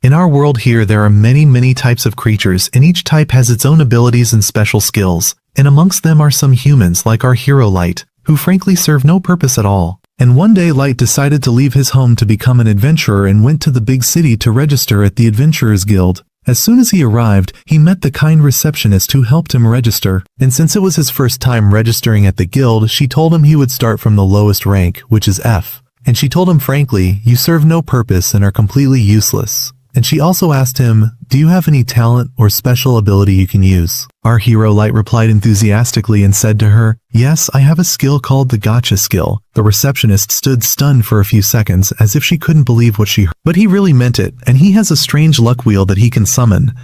In our world here there are many types of creatures, and each type has its own abilities and special skills, and amongst them are some humans like our hero Light, who frankly serve no purpose at all. And one day Light decided to leave his home to become an adventurer and went to the big city to register at the Adventurers Guild. As soon as he arrived, he met the kind receptionist who helped him register, and since it was his first time registering at the guild, she told him he would start from the lowest rank, which is F. And she told him frankly, you serve no purpose and are completely useless. And she also asked him, do you have any talent or special ability you can use? Our hero Light replied enthusiastically and said to her, yes, I have a skill called the gotcha skill. The receptionist stood stunned for a few seconds as if she couldn't believe what she heard. But he really meant it, and he has a strange luck wheel that he can summon.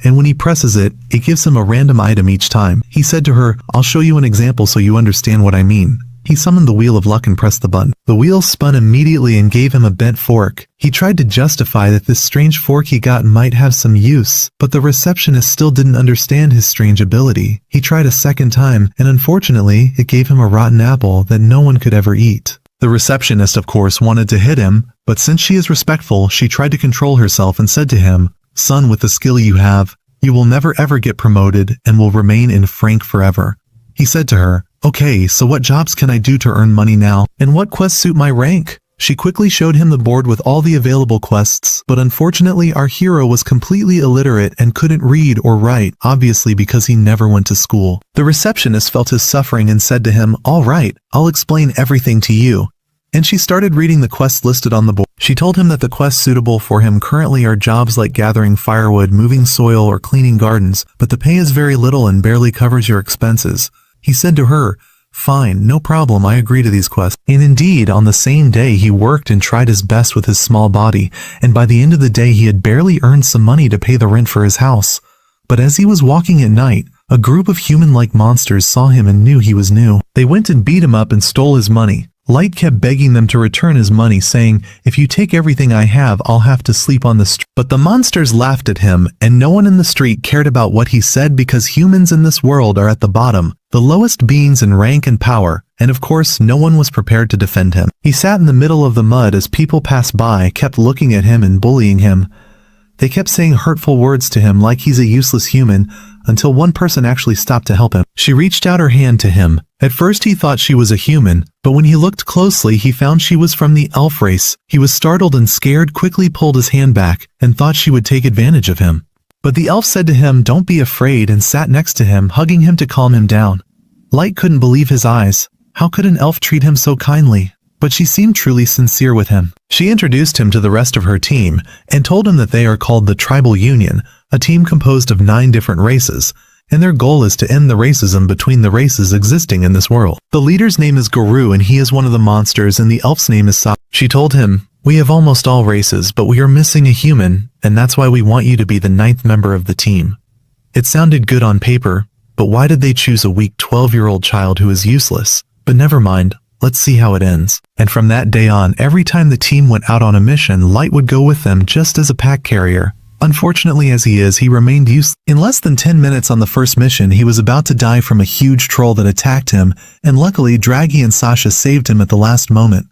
And when he presses it, it gives him a random item each time. He said to her, I'll show you an example so you understand what I mean. He summoned the wheel of luck and pressed the button. The wheel spun immediately and gave him a bent fork. He tried to justify that this strange fork he got might have some use, but the receptionist still didn't understand his strange ability. He tried a second time, and unfortunately, it gave him a rotten apple that no one could ever eat. The receptionist, of course, wanted to hit him, but since she is respectful, she tried to control herself and said to him, son, with the skill you have, you will never ever get promoted and will remain in Frank forever. He said to her, okay, so what jobs can I do to earn money now, and what quests suit my rank? She quickly showed him the board with all the available quests, but unfortunately our hero was completely illiterate and couldn't read or write, obviously because he never went to school. The receptionist felt his suffering and said to him, all right, I'll explain everything to you. And she started reading the quests listed on the board. She told him that the quests suitable for him currently are jobs like gathering firewood, moving soil, or cleaning gardens, but the pay is very little and barely covers your expenses. He said to her, fine, no problem, I agree to these quests. And indeed, on the same day he worked and tried his best with his small body, and by the end of the day he had barely earned some money to pay the rent for his house. But as he was walking at night, a group of human-like monsters saw him and knew he was new. They went and beat him up and stole his money. Light kept begging them to return his money, saying, if you take everything I have, I'll have to sleep on the street. But the monsters laughed at him, and no one in the street cared about what he said because humans in this world are at the bottom, the lowest beings in rank and power, and of course no one was prepared to defend him. He sat in the middle of the mud as people passed by kept looking at him and bullying him. They kept saying hurtful words to him like he's a useless human, until one person actually stopped to help him. She reached out her hand to him. At first he thought she was a human, but when he looked closely he found she was from the elf race. He was startled and scared, quickly pulled his hand back, and thought she would take advantage of him. But the elf said to him, don't be afraid, and sat next to him, hugging him to calm him down. Light couldn't believe his eyes. How could an elf treat him so kindly? But she seemed truly sincere with him. She introduced him to the rest of her team, and told him that they are called the Tribal Union, a team composed of 9 different races, and their goal is to end the racism between the races existing in this world. The leader's name is Guru, and he is one of the monsters, and the elf's name is Sa. She told him, we have almost all races, but we are missing a human, and that's why we want you to be the 9th member of the team. It sounded good on paper, but why did they choose a weak 12-year-old child who is useless? But never mind, let's see how it ends. And from that day on, every time the team went out on a mission, Light would go with them just as a pack carrier. Unfortunately as he is, he remained useless. In less than 10 minutes on the first mission, he was about to die from a huge troll that attacked him, and luckily Draghi and Sasha saved him at the last moment.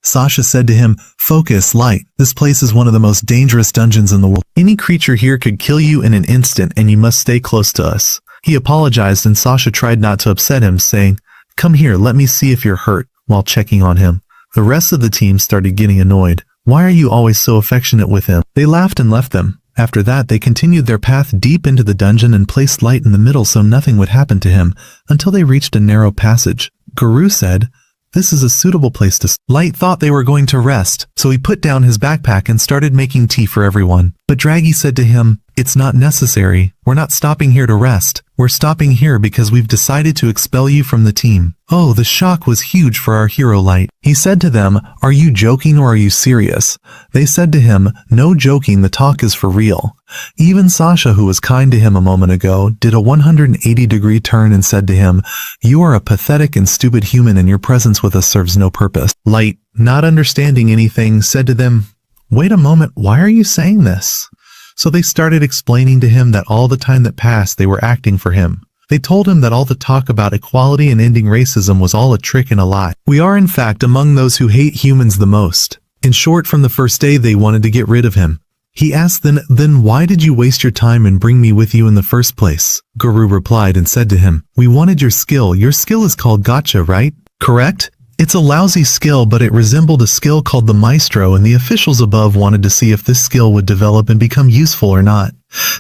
Sasha said to him, focus, Light, this place is one of the most dangerous dungeons in the world. Any creature here could kill you in an instant and you must stay close to us. He apologized and Sasha tried not to upset him, saying, come here, let me see if you're hurt, while checking on him. The rest of the team started getting annoyed. Why are you always so affectionate with him? They laughed and left them. After that, they continued their path deep into the dungeon and placed Light in the middle so nothing would happen to him, until they reached a narrow passage. Guru said, this is a suitable place to Light thought they were going to rest, so he put down his backpack and started making tea for everyone. But Draghi said to him, it's not necessary. We're not stopping here to rest. We're stopping here because we've decided to expel you from the team. Oh, the shock was huge for our hero Light. He said to them, are you joking or are you serious? They said to him, no joking, the talk is for real. Even Sasha, who was kind to him a moment ago, did a 180-degree turn and said to him, you are a pathetic and stupid human and your presence with us serves no purpose. Light, not understanding anything, said to them, wait a moment, why are you saying this? So they started explaining to him that all the time that passed they were acting for him. They told him that all the talk about equality and ending racism was all a trick and a lie. We are in fact among those who hate humans the most. In short, from the first day they wanted to get rid of him. He asked, then why did you waste your time and bring me with you in the first place? Guru replied and said to him, we wanted your skill. Your skill is called gotcha, right? Correct? It's a lousy skill, but it resembled a skill called the maestro, and the officials above wanted to see if this skill would develop and become useful or not.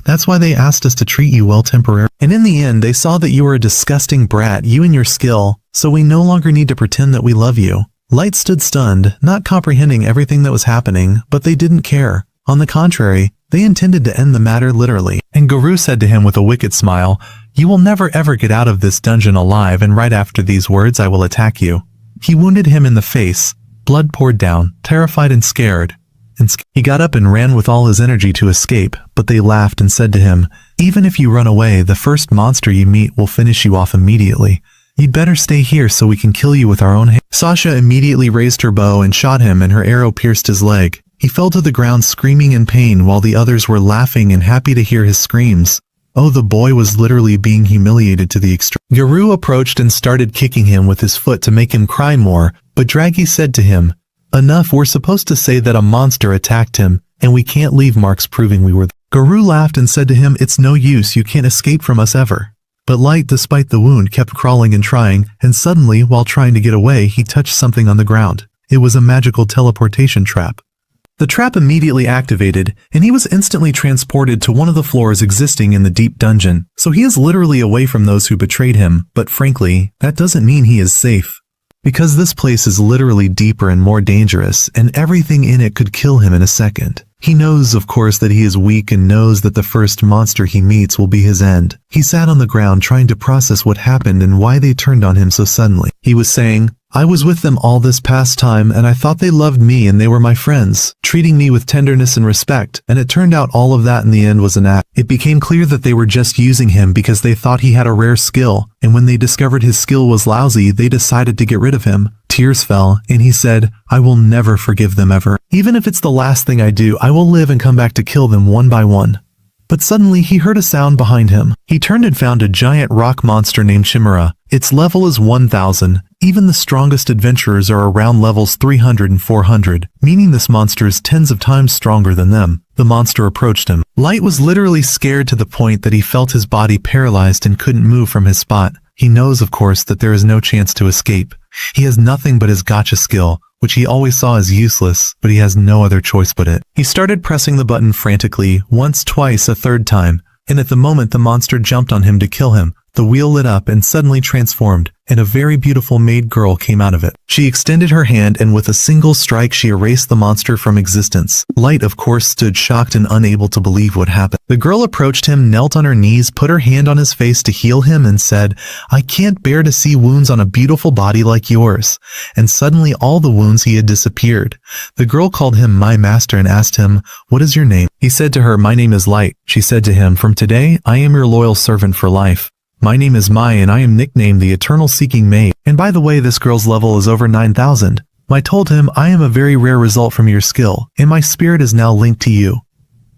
That's why they asked us to treat you well temporarily. And in the end, they saw that you were a disgusting brat, you and your skill, so we no longer need to pretend that we love you. Light stood stunned, not comprehending everything that was happening, but they didn't care. On the contrary, they intended to end the matter literally. And Guru said to him with a wicked smile, you will never ever get out of this dungeon alive, and right after these words I will attack you. He wounded him in the face. Blood poured down, terrified and scared. He got up and ran with all his energy to escape, but they laughed and said to him, even if you run away, the first monster you meet will finish you off immediately. You'd better stay here so we can kill you with our own hands. Sasha immediately raised her bow and shot him, and her arrow pierced his leg. He fell to the ground screaming in pain while the others were laughing and happy to hear his screams. Oh, the boy was literally being humiliated to the extreme. Guru approached and started kicking him with his foot to make him cry more, but Draghi said to him, enough, we're supposed to say that a monster attacked him, and we can't leave marks proving we were there. Guru laughed and said to him, it's no use, you can't escape from us ever. But Light, despite the wound, kept crawling and trying, and suddenly, while trying to get away, he touched something on the ground. It was a magical teleportation trap. The trap immediately activated, and he was instantly transported to one of the floors existing in the deep dungeon, so he is literally away from those who betrayed him, but frankly, that doesn't mean he is safe. Because this place is literally deeper and more dangerous, and everything in it could kill him in a second. He knows, of course, that he is weak and knows that the first monster he meets will be his end. He sat on the ground trying to process what happened and why they turned on him so suddenly. He was saying, I was with them all this past time, and I thought they loved me and they were my friends, treating me with tenderness and respect, and it turned out all of that in the end was an act. It became clear that they were just using him because they thought he had a rare skill, and when they discovered his skill was lousy, they decided to get rid of him. Tears fell, and he said, I will never forgive them ever. Even if it's the last thing I do, I will live and come back to kill them one by one. But suddenly he heard a sound behind him. He turned and found a giant rock monster named Chimera. Its level is 1000. Even the strongest adventurers are around levels 300 and 400, meaning this monster is tens of times stronger than them. The monster approached him. Light was literally scared to the point that he felt his body paralyzed and couldn't move from his spot. He knows, of course, that there is no chance to escape. He has nothing but his gotcha skill, which he always saw as useless, but he has no other choice but it. He started pressing the button frantically, once, twice, a third time, and at the moment the monster jumped on him to kill him. The wheel lit up and suddenly transformed, and a very beautiful maid girl came out of it. She extended her hand and with a single strike she erased the monster from existence. Light, of course, stood shocked and unable to believe what happened. The girl approached him, knelt on her knees, put her hand on his face to heal him, and said, I can't bear to see wounds on a beautiful body like yours. And suddenly all the wounds he had disappeared. The girl called him my master and asked him, what is your name? He said to her, my name is Light. She said to him, from today, I am your loyal servant for life. My name is Mai and I am nicknamed the Eternal Seeking Maid. And by the way, this girl's level is over 9000. Mai told him, I am a very rare result from your skill, and my spirit is now linked to you.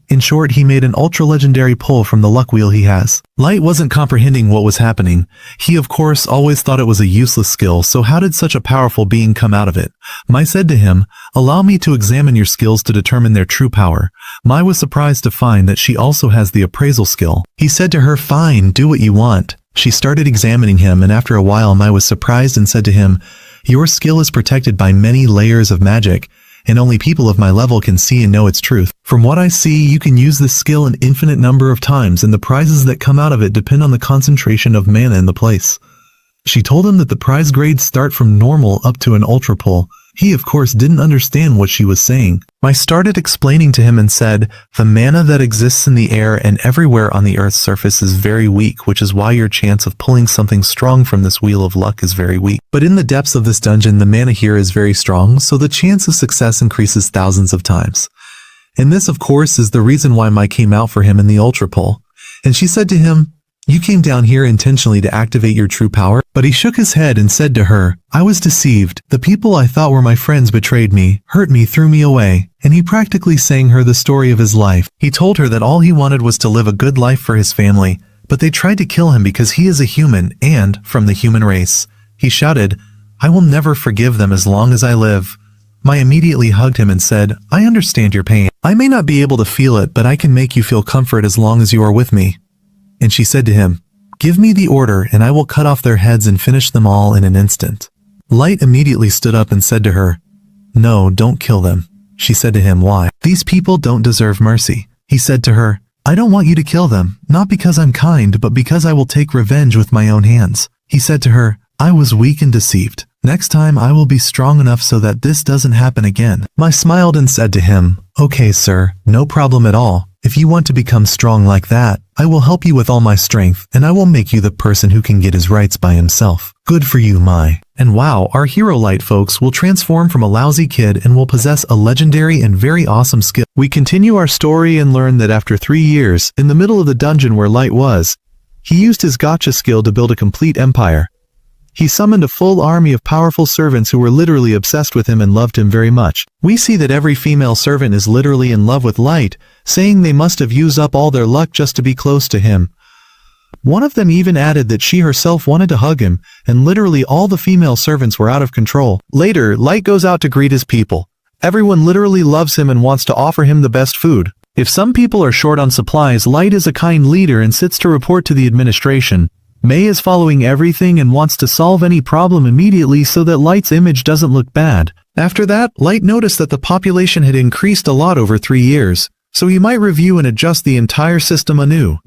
In short, he made an ultra-legendary pull from the luck wheel he has. Light wasn't comprehending what was happening. He, of course, always thought it was a useless skill, so how did such a powerful being come out of it? Mai said to him, allow me to examine your skills to determine their true power. Mai was surprised to find that she also has the appraisal skill. He said to her, fine, do what you want. She started examining him, and after a while Mai was surprised and said to him, your skill is protected by many layers of magic, and only people of my level can see and know its truth. From what I see, you can use this skill an infinite number of times, and the prizes that come out of it depend on the concentration of mana in the place. She told him that the prize grades start from normal up to an ultra pull. He, of course, didn't understand what she was saying. Mai started explaining to him and said, the mana that exists in the air and everywhere on the Earth's surface is very weak, which is why your chance of pulling something strong from this wheel of luck is very weak. But in the depths of this dungeon, the mana here is very strong, so the chance of success increases thousands of times. And this, of course, is the reason why Mai came out for him in the ultra pull. And she said to him, you came down here intentionally to activate your true power? But he shook his head and said to her, I was deceived. The people I thought were my friends betrayed me, hurt me, threw me away. And he practically sang her the story of his life. He told her that all he wanted was to live a good life for his family, but they tried to kill him because he is a human and from the human race. He shouted, I will never forgive them as long as I live. Mai immediately hugged him and said, I understand your pain. I may not be able to feel it, but I can make you feel comfort as long as you are with me. And she said to him, give me the order and I will cut off their heads and finish them all in an instant. Light immediately stood up and said to her, no, don't kill them. She said to him, why? These people don't deserve mercy. He said to her, I don't want you to kill them, not because I'm kind, but because I will take revenge with my own hands. He said to her, I was weak and deceived. Next time I will be strong enough so that this doesn't happen again. Mai smiled and said to him, okay sir, no problem at all. If you want to become strong like that, I will help you with all my strength, and I will make you the person who can get his rights by himself. Good for you, Mai. And wow, our hero Light, folks, will transform from a lousy kid and will possess a legendary and very awesome skill. We continue our story and learn that after 3 years, in the middle of the dungeon where Light was, he used his gacha skill to build a complete empire. He summoned a full army of powerful servants who were literally obsessed with him and loved him very much. We see that every female servant is literally in love with Light, saying they must have used up all their luck just to be close to him. One of them even added that she herself wanted to hug him, and literally all the female servants were out of control. Later, Light goes out to greet his people. Everyone literally loves him and wants to offer him the best food. If some people are short on supplies, Light is a kind leader and sits to report to the administration. Mai is following everything and wants to solve any problem immediately so that Light's image doesn't look bad. After that, Light noticed that the population had increased a lot over 3 years, so he might review and adjust the entire system anew.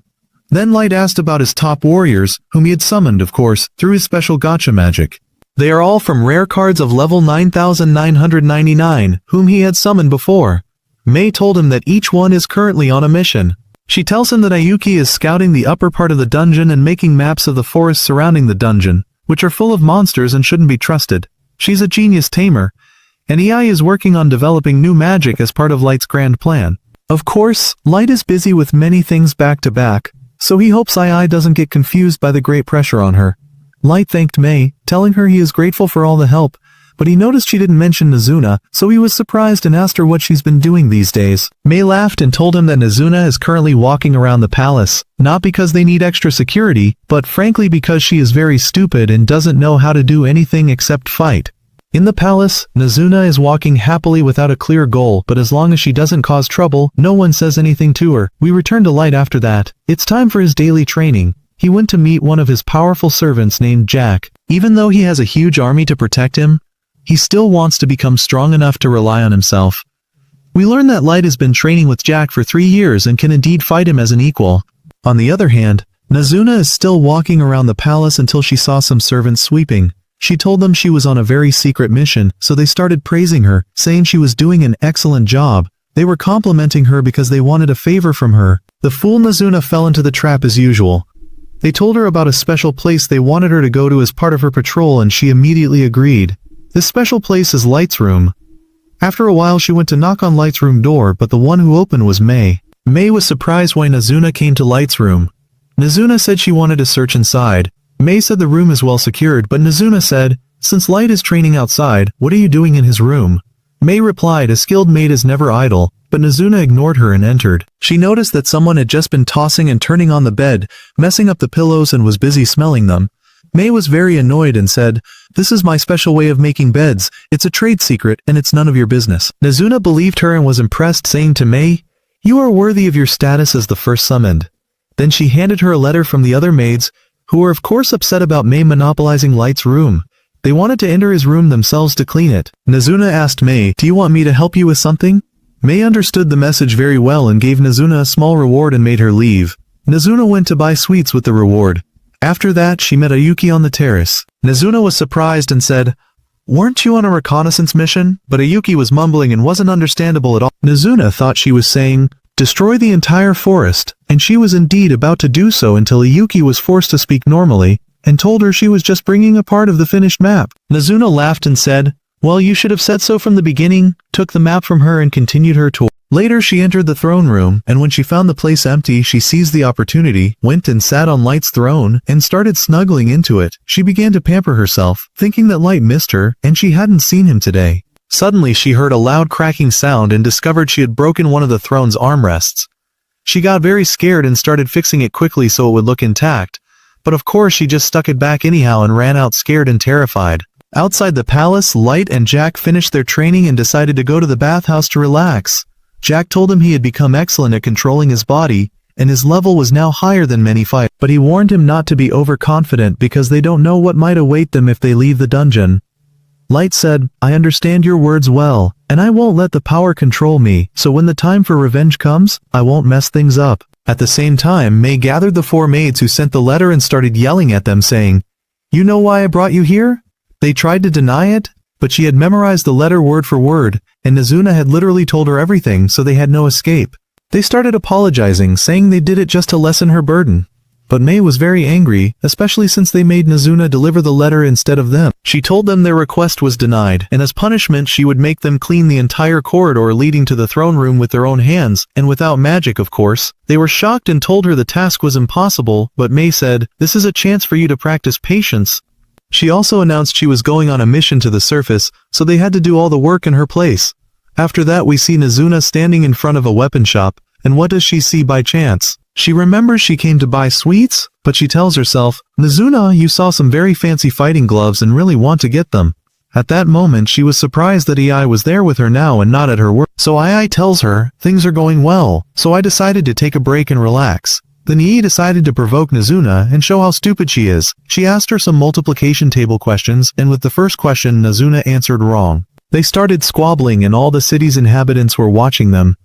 Then Light asked about his top warriors, whom he had summoned, of course, through his special gacha magic. They are all from rare cards of level 9999, whom he had summoned before. Mai told him that each one is currently on a mission. She tells him that Ayuki is scouting the upper part of the dungeon and making maps of the forests surrounding the dungeon, which are full of monsters and shouldn't be trusted. She's a genius tamer, and Yaoi is working on developing new magic as part of Light's grand plan. Of course, Light is busy with many things back to back, so he hopes Yaoi doesn't get confused by the great pressure on her. Light thanked Mai, telling her he is grateful for all the help, but he noticed she didn't mention Nazuna, so he was surprised and asked her what she's been doing these days. Mai laughed and told him that Nazuna is currently walking around the palace, not because they need extra security, but frankly because she is very stupid and doesn't know how to do anything except fight. In the palace, Nazuna is walking happily without a clear goal, but as long as she doesn't cause trouble, no one says anything to her. We return to Light after that. It's time for his daily training. He went to meet one of his powerful servants named Jack. Even though he has a huge army to protect him, he still wants to become strong enough to rely on himself. We learn that Light has been training with Jack for 3 years and can indeed fight him as an equal. On the other hand, Nazuna is still walking around the palace until she saw some servants sweeping. She told them she was on a very secret mission, so they started praising her, saying she was doing an excellent job. They were complimenting her because they wanted a favor from her. The fool Nazuna fell into the trap as usual. They told her about a special place they wanted her to go to as part of her patrol, and she immediately agreed. This special place is Light's room. After a while she went to knock on Light's room door, but the one who opened was Mai. Mai was surprised why Nazuna came to Light's room. Nazuna said she wanted to search inside. Mai said the room is well secured, but Nazuna said, since Light is training outside, what are you doing in his room? Mai replied, a skilled maid is never idle, but Nazuna ignored her and entered. She noticed that someone had just been tossing and turning on the bed, messing up the pillows and was busy smelling them. Mai was very annoyed and said, this is my special way of making beds, it's a trade secret and it's none of your business. Nazuna believed her and was impressed, saying to Mai, you are worthy of your status as the first summoned. Then she handed her a letter from the other maids, who were of course upset about Mai monopolizing Light's room. They wanted to enter his room themselves to clean it. Nazuna asked Mai, do you want me to help you with something? Mai understood the message very well and gave Nazuna a small reward and made her leave. Nazuna went to buy sweets with the reward. After that, she met Ayuki on the terrace. Nazuna was surprised and said, weren't you on a reconnaissance mission? But Ayuki was mumbling and wasn't understandable at all. Nazuna thought she was saying, destroy the entire forest, and she was indeed about to do so until Ayuki was forced to speak normally, and told her she was just bringing a part of the finished map. Nazuna laughed and said, well, you should have said so from the beginning, took the map from her and continued her tour. Later she entered the throne room, and when she found the place empty she seized the opportunity, went and sat on Light's throne, and started snuggling into it. She began to pamper herself, thinking that Light missed her, and she hadn't seen him today. Suddenly she heard a loud cracking sound and discovered she had broken one of the throne's armrests. She got very scared and started fixing it quickly so it would look intact, but of course she just stuck it back anyhow and ran out scared and terrified. Outside the palace, Light and Jack finished their training and decided to go to the bathhouse to relax. Jack told him he had become excellent at controlling his body, and his level was now higher than many fighters. But he warned him not to be overconfident because they don't know what might await them if they leave the dungeon. Light said, "I understand your words well, and I won't let the power control me, so when the time for revenge comes, I won't mess things up." At the same time, Mei gathered the 4 maids who sent the letter and started yelling at them saying, "You know why I brought you here?" They tried to deny it, but she had memorized the letter word for word, and Nazuna had literally told her everything, so they had no escape. They started apologizing, saying they did it just to lessen her burden. But Mei was very angry, especially since they made Nazuna deliver the letter instead of them. She told them their request was denied, and as punishment she would make them clean the entire corridor leading to the throne room with their own hands, and without magic of course. They were shocked and told her the task was impossible, but Mei said, "This is a chance for you to practice patience." She also announced she was going on a mission to the surface, so they had to do all the work in her place. After that we see Nazuna standing in front of a weapon shop, and what does she see by chance? She remembers she came to buy sweets, but she tells herself, "Nazuna, you saw some very fancy fighting gloves and really want to get them." At that moment she was surprised that Ai was there with her now and not at her work. So Ai tells her, "Things are going well, so I decided to take a break and relax." Then Yi decided to provoke Nazuna and show how stupid she is. She asked her some multiplication table questions, and with the first question Nazuna answered wrong. They started squabbling and all the city's inhabitants were watching them.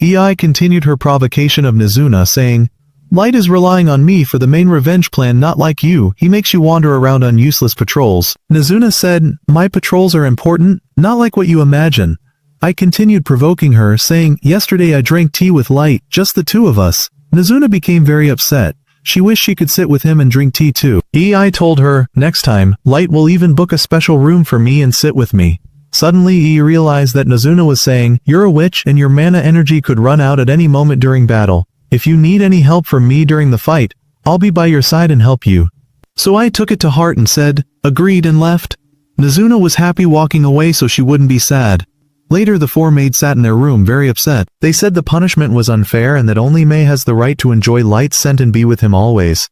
Ei continued her provocation of Nazuna, saying, "Light is relying on me for the main revenge plan, not like you. He makes you wander around on useless patrols." Nazuna said, "My patrols are important, not like what you imagine." I continued provoking her, saying, "Yesterday I drank tea with Light, just the 2 of us." Nazuna became very upset. She wished she could sit with him and drink tea too. Ei told her, "Next time, Light will even book a special room for me and sit with me." Suddenly Ei realized that Nazuna was saying, "You're a witch and your mana energy could run out at any moment during battle. If you need any help from me during the fight, I'll be by your side and help you." So I took it to heart and said, "Agreed," and left. Nazuna was happy walking away so she wouldn't be sad. Later the 4 maids sat in their room very upset. They said the punishment was unfair and that only Mei has the right to enjoy Light's scent and be with him always.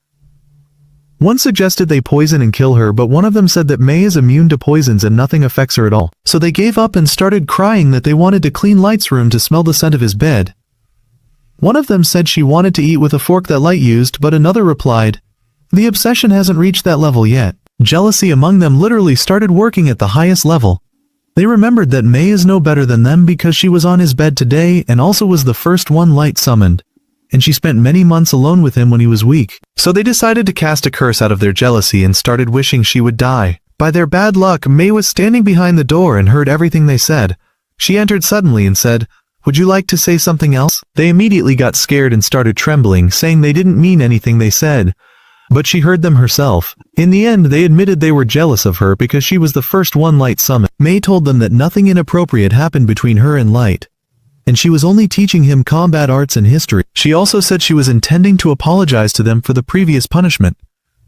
One suggested they poison and kill her, but one of them said that Mei is immune to poisons and nothing affects her at all. So they gave up and started crying that they wanted to clean Light's room to smell the scent of his bed. One of them said she wanted to eat with a fork that Light used, but another replied, "The obsession hasn't reached that level yet." Jealousy among them literally started working at the highest level. They remembered that Mei is no better than them because she was on his bed today and also was the first one Light summoned. And she spent many months alone with him when he was weak. So they decided to cast a curse out of their jealousy and started wishing she would die. By their bad luck, Mei was standing behind the door and heard everything they said. She entered suddenly and said, "Would you like to say something else?" They immediately got scared and started trembling, saying they didn't mean anything they said. But she heard them herself. In the end, they admitted they were jealous of her because she was the first one Light summoned. Mei told them that nothing inappropriate happened between her and Light, and she was only teaching him combat arts and history. She also said she was intending to apologize to them for the previous punishment,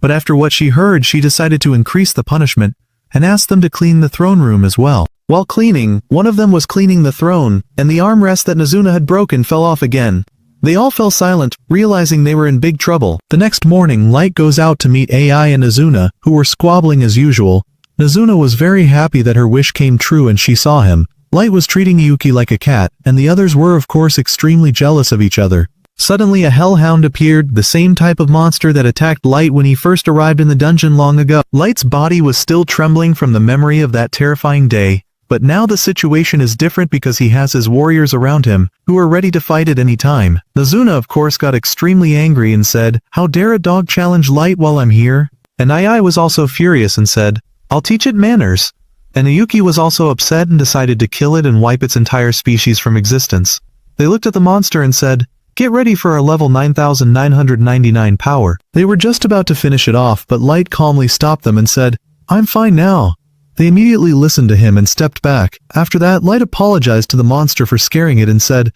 but after what she heard she decided to increase the punishment and asked them to clean the throne room as well. While cleaning, one of them was cleaning the throne, and the armrest that Nazuna had broken fell off again. They all fell silent, realizing they were in big trouble. The next morning Light goes out to meet Ai and Nazuna, who were squabbling as usual. Nazuna was very happy that her wish came true and she saw him. Light was treating Yuki like a cat, and the others were of course extremely jealous of each other. Suddenly a hellhound appeared, the same type of monster that attacked Light when he first arrived in the dungeon long ago. Light's body was still trembling from the memory of that terrifying day, but now the situation is different because he has his warriors around him, who are ready to fight at any time. Nazuna of course got extremely angry and said, "How dare a dog challenge Light while I'm here?" And Ai was also furious and said, "I'll teach it manners." And Yuki was also upset and decided to kill it and wipe its entire species from existence. They looked at the monster and said, "Get ready for our level 9999 power." They were just about to finish it off, but Light calmly stopped them and said, "I'm fine now." They immediately listened to him and stepped back. After that, Light apologized to the monster for scaring it and said,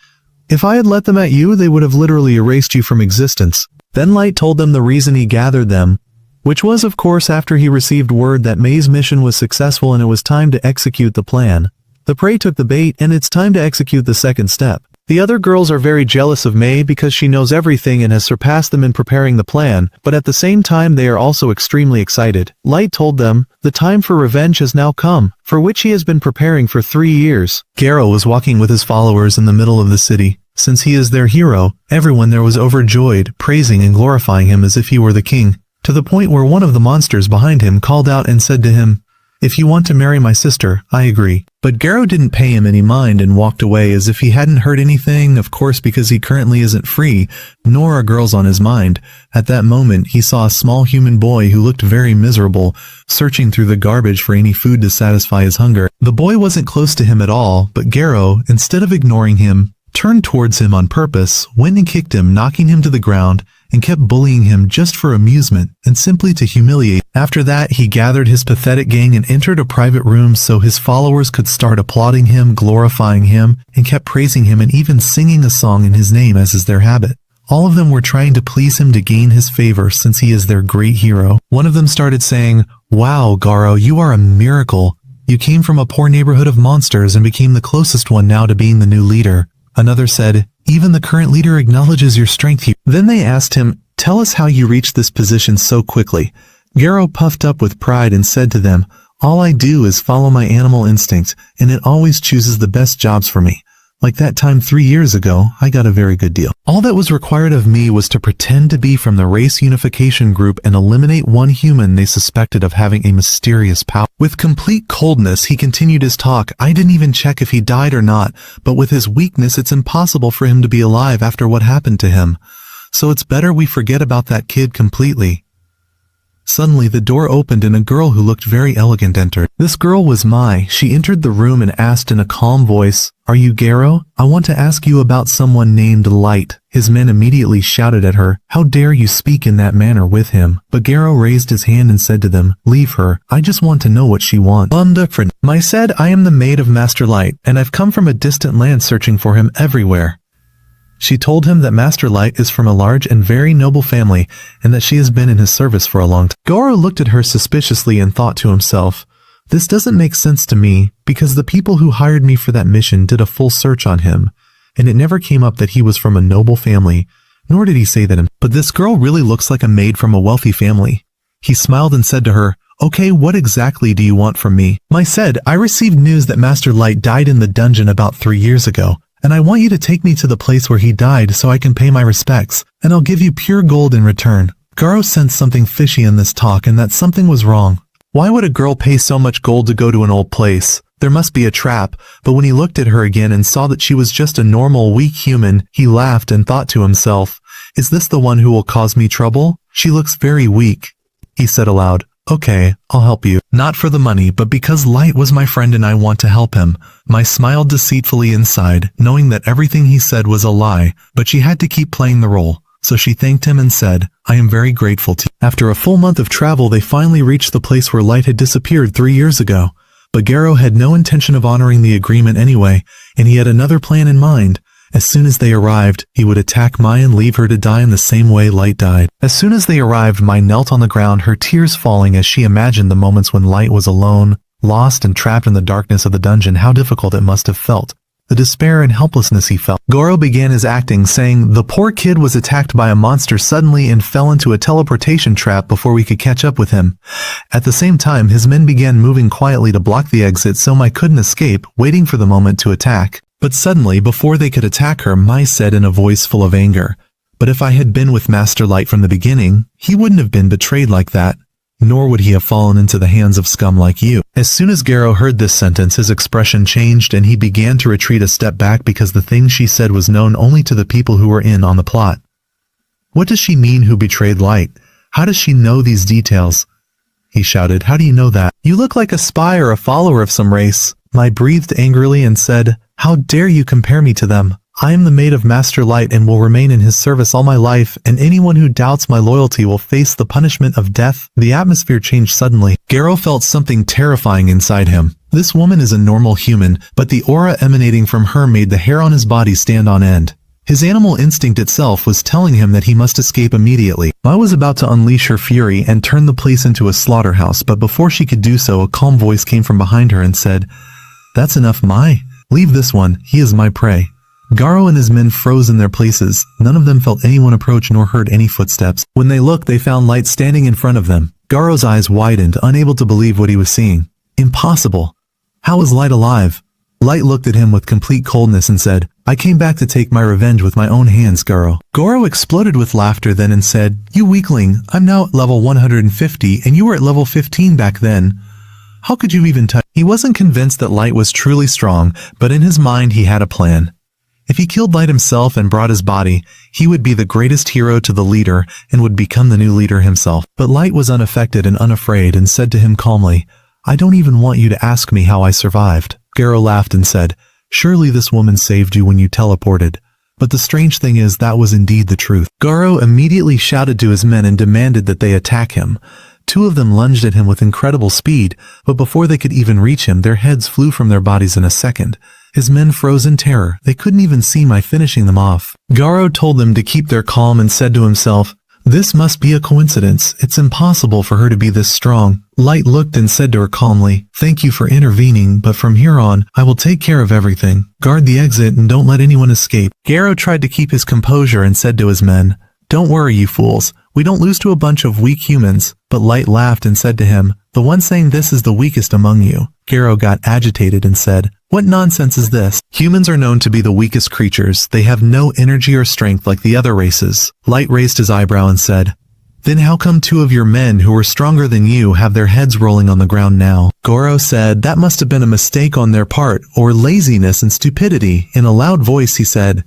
"If I had let them at you, they would have literally erased you from existence." Then Light told them the reason he gathered them, which was of course after he received word that Mei's mission was successful and it was time to execute the plan. The prey took the bait and it's time to execute the second step. The other girls are very jealous of Mei because she knows everything and has surpassed them in preparing the plan, but at the same time they are also extremely excited. Light told them, the time for revenge has now come, for which he has been preparing for 3 years. Garo was walking with his followers in the middle of the city. Since he is their hero, everyone there was overjoyed, praising and glorifying him as if he were the king, to the point where one of the monsters behind him called out and said to him, "If you want to marry my sister, I agree." But Garo didn't pay him any mind and walked away as if he hadn't heard anything, of course because he currently isn't free, nor are girls on his mind. At that moment, he saw a small human boy who looked very miserable, searching through the garbage for any food to satisfy his hunger. The boy wasn't close to him at all, but Garo, instead of ignoring him, turned towards him on purpose, went and kicked him, knocking him to the ground, and kept bullying him just for amusement and simply to humiliate. After that, he gathered his pathetic gang and entered a private room so his followers could start applauding him, glorifying him, and kept praising him and even singing a song in his name as is their habit. All of them were trying to please him to gain his favor since he is their great hero. One of them started saying, "Wow, Garo, you are a miracle. You came from a poor neighborhood of monsters and became the closest one now to being the new leader." Another said, "Even the current leader acknowledges your strength here." Then they asked him, "Tell us how you reached this position so quickly." Garo puffed up with pride and said to them, "All I do is follow my animal instinct, and it always chooses the best jobs for me. Like that time 3 years ago, I got a very good deal. All that was required of me was to pretend to be from the race unification group and eliminate one human they suspected of having a mysterious power." With complete coldness, he continued his talk. "I didn't even check if he died or not, but with his weakness, it's impossible for him to be alive after what happened to him. So it's better we forget about that kid completely." Suddenly, the door opened and a girl who looked very elegant entered. This girl was Mai. She entered the room and asked in a calm voice, "Are you Garo? I want to ask you about someone named Light." His men immediately shouted at her, "How dare you speak in that manner with him?" But Garo raised his hand and said to them, "Leave her. I just want to know what she wants." Mai said, "I am the maid of Master Light, and I've come from a distant land searching for him everywhere." She told him that Master Light is from a large and very noble family, and that she has been in his service for a long time. Garo looked at her suspiciously and thought to himself, "This doesn't make sense to me, because the people who hired me for that mission did a full search on him, and it never came up that he was from a noble family, nor did he say that but this girl really looks like a maid from a wealthy family." He smiled and said to her, "Okay, what exactly do you want from me?" Mai said, "I received news that Master Light died in the dungeon about 3 years ago, and I want you to take me to the place where he died so I can pay my respects, and I'll give you pure gold in return." Garo sensed something fishy in this talk and that something was wrong. Why would a girl pay so much gold to go to an old place? There must be a trap, but when he looked at her again and saw that she was just a normal, weak human, he laughed and thought to himself, "Is this the one who will cause me trouble? She looks very weak." He said aloud, "Okay, I'll help you. Not for the money, but because Light was my friend and I want to help him." Mai smiled deceitfully inside, knowing that everything he said was a lie, but she had to keep playing the role. So she thanked him and said, "I am very grateful to you." After a full month of travel, they finally reached the place where Light had disappeared 3 years ago. But Garo had no intention of honoring the agreement anyway, and he had another plan in mind. As soon as they arrived, he would attack Mai and leave her to die in the same way Light died. As soon as they arrived, Mai knelt on the ground, her tears falling as she imagined the moments when Light was alone, lost and trapped in the darkness of the dungeon. How difficult it must have felt. The despair and helplessness he felt. Garo began his acting, saying, "The poor kid was attacked by a monster suddenly and fell into a teleportation trap before we could catch up with him. At the same time, his men began moving quietly to block the exit so Mai couldn't escape, waiting for the moment to attack. But suddenly, before they could attack her, Mai said in a voice full of anger, "But if I had been with Master Light from the beginning, he wouldn't have been betrayed like that, nor would he have fallen into the hands of scum like you." As soon as Garo heard this sentence, his expression changed and he began to retreat a step back because the thing she said was known only to the people who were in on the plot. "What does she mean, who betrayed Light? How does she know these details?" He shouted, "How do you know that? You look like a spy or a follower of some race." Mai breathed angrily and said, "How dare you compare me to them? I am the maid of Master Light and will remain in his service all my life, and anyone who doubts my loyalty will face the punishment of death." The atmosphere changed suddenly. Garo felt something terrifying inside him. This woman is a normal human, but the aura emanating from her made the hair on his body stand on end. His animal instinct itself was telling him that he must escape immediately. Mai was about to unleash her fury and turn the place into a slaughterhouse, but before she could do so, a calm voice came from behind her and said, "That's enough, Mai. Leave this one, he is my prey." Garo and his men froze in their places. None of them felt anyone approach nor heard any footsteps. When they looked, they found Light standing in front of them. Garo's eyes widened, unable to believe what he was seeing. Impossible. How was Light alive? Light looked at him with complete coldness and said, I came back to take my revenge with my own hands, Garo. Garo exploded with laughter then and said, You weakling, I'm now at level 150 and you were at level 15 back then. How could you even touch? He wasn't convinced that Light was truly strong, but in his mind he had a plan. If he killed Light himself and brought his body, he would be the greatest hero to the leader and would become the new leader himself. But Light was unaffected and unafraid and said to him calmly, I don't even want you to ask me how I survived. Garo laughed and said, Surely this woman saved you when you teleported. But the strange thing is that was indeed the truth. Garo immediately shouted to his men and demanded that they attack him. Two of them lunged at him with incredible speed, but before they could even reach him, their heads flew from their bodies in a second. His men froze in terror. They couldn't even see my finishing them off. Garo told them to keep their calm and said to himself, This must be a coincidence. It's impossible for her to be this strong. Light looked and said to her calmly, Thank you for intervening, but from here on, I will take care of everything. Guard the exit and don't let anyone escape. Garo tried to keep his composure and said to his men, Don't worry, you fools. We don't lose to a bunch of weak humans. But Light laughed and said to him, The one saying this is the weakest among you. Garo got agitated and said, What nonsense is this? Humans are known to be the weakest creatures. They have no energy or strength like the other races. Light raised his eyebrow and said, Then how come two of your men who were stronger than you have their heads rolling on the ground now? Garo said that must have been a mistake on their part, or laziness and stupidity. In a loud voice he said,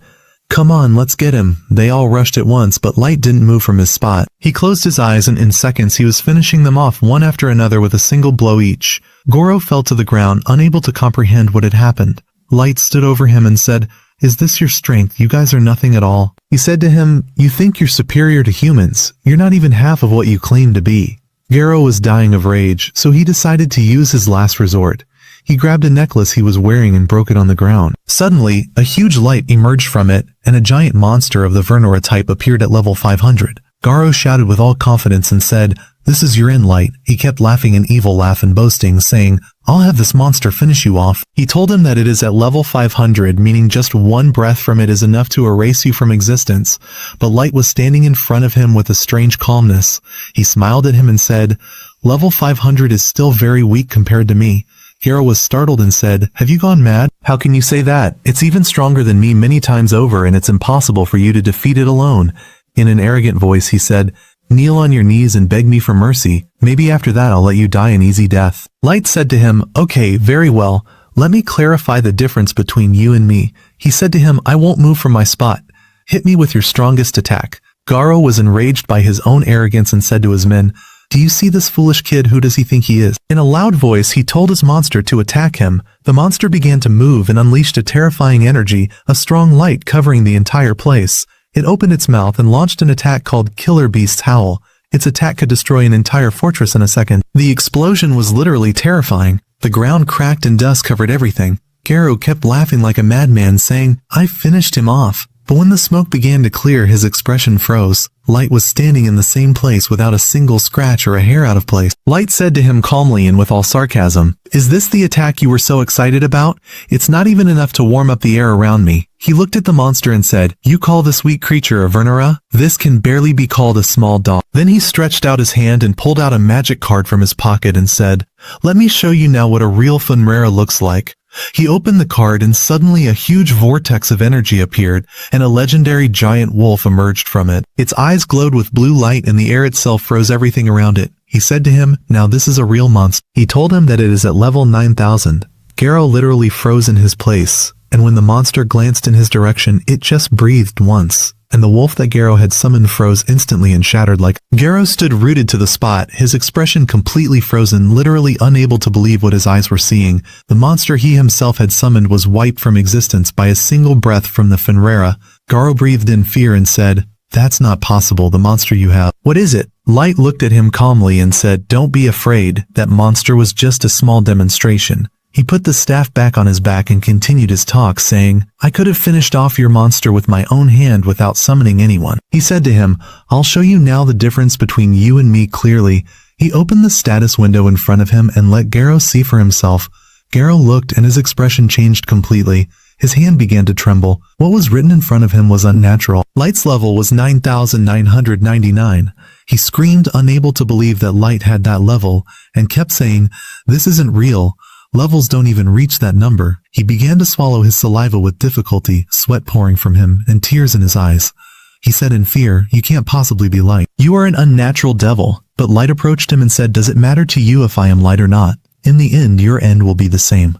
Come on, let's get him. They all rushed at once, but Light didn't move from his spot. He closed his eyes and in seconds he was finishing them off one after another with a single blow each. Garo fell to the ground, unable to comprehend what had happened. Light stood over him and said, Is this your strength? You guys are nothing at all. He said to him, You think you're superior to humans. You're not even half of what you claim to be. Garo was dying of rage, so he decided to use his last resort. He grabbed a necklace he was wearing and broke it on the ground. Suddenly, a huge light emerged from it, and a giant monster of the Vernora type appeared at level 500. Garo shouted with all confidence and said, This is your end, Light. He kept laughing an evil laugh and boasting, saying, I'll have this monster finish you off. He told him that it is at level 500, meaning just one breath from it is enough to erase you from existence. But Light was standing in front of him with a strange calmness. He smiled at him and said, Level 500 is still very weak compared to me. Garo was startled and said, Have you gone mad? How can you say that? It's even stronger than me many times over and it's impossible for you to defeat it alone. In an arrogant voice he said, Kneel on your knees and beg me for mercy. Maybe after that I'll let you die an easy death. Light said to him, Okay, very well. Let me clarify the difference between you and me. He said to him, I won't move from my spot. Hit me with your strongest attack. Garo was enraged by his own arrogance and said to his men, Do you see this foolish kid? Who does he think he is? In a loud voice, he told his monster to attack him. The monster began to move and unleashed a terrifying energy, a strong light covering the entire place. It opened its mouth and launched an attack called Killer Beast's Howl. Its attack could destroy an entire fortress in a second. The explosion was literally terrifying. The ground cracked and dust covered everything. Garo kept laughing like a madman, saying, I finished him off. But when the smoke began to clear, his expression froze. Light was standing in the same place without a single scratch or a hair out of place. Light said to him calmly and with all sarcasm, Is this the attack you were so excited about? It's not even enough to warm up the air around me. He looked at the monster and said, You call this weak creature a Vernora? This can barely be called a small dog. Then he stretched out his hand and pulled out a magic card from his pocket and said, Let me show you now what a real Vernora looks like. He opened the card and suddenly a huge vortex of energy appeared, and a legendary giant wolf emerged from it. Its eyes glowed with blue light and the air itself froze everything around it. He said to him, Now this is a real monster. He told him that it is at level 9000. Garo literally froze in his place, and when the monster glanced in his direction, it just breathed once. And the wolf that Garo had summoned froze instantly and shattered like. Garo stood rooted to the spot, his expression completely frozen, literally unable to believe what his eyes were seeing. The monster he himself had summoned was wiped from existence by a single breath from the Fenrera. Garo breathed in fear and said, That's not possible, the monster you have. What is it? Light looked at him calmly and said, Don't be afraid, that monster was just a small demonstration. He put the staff back on his back and continued his talk, saying, I could have finished off your monster with my own hand without summoning anyone. He said to him, I'll show you now the difference between you and me clearly. He opened the status window in front of him and let Garo see for himself. Garo looked and his expression changed completely. His hand began to tremble. What was written in front of him was unnatural. Light's level was 9,999. He screamed, unable to believe that Light had that level, and kept saying, "This isn't real. Levels don't even reach that number." He began to swallow his saliva with difficulty, sweat pouring from him, and tears in his eyes. He said in fear, "You can't possibly be Light. You are an unnatural devil." But Light approached him and said, "Does it matter to you if I am Light or not? In the end, your end will be the same."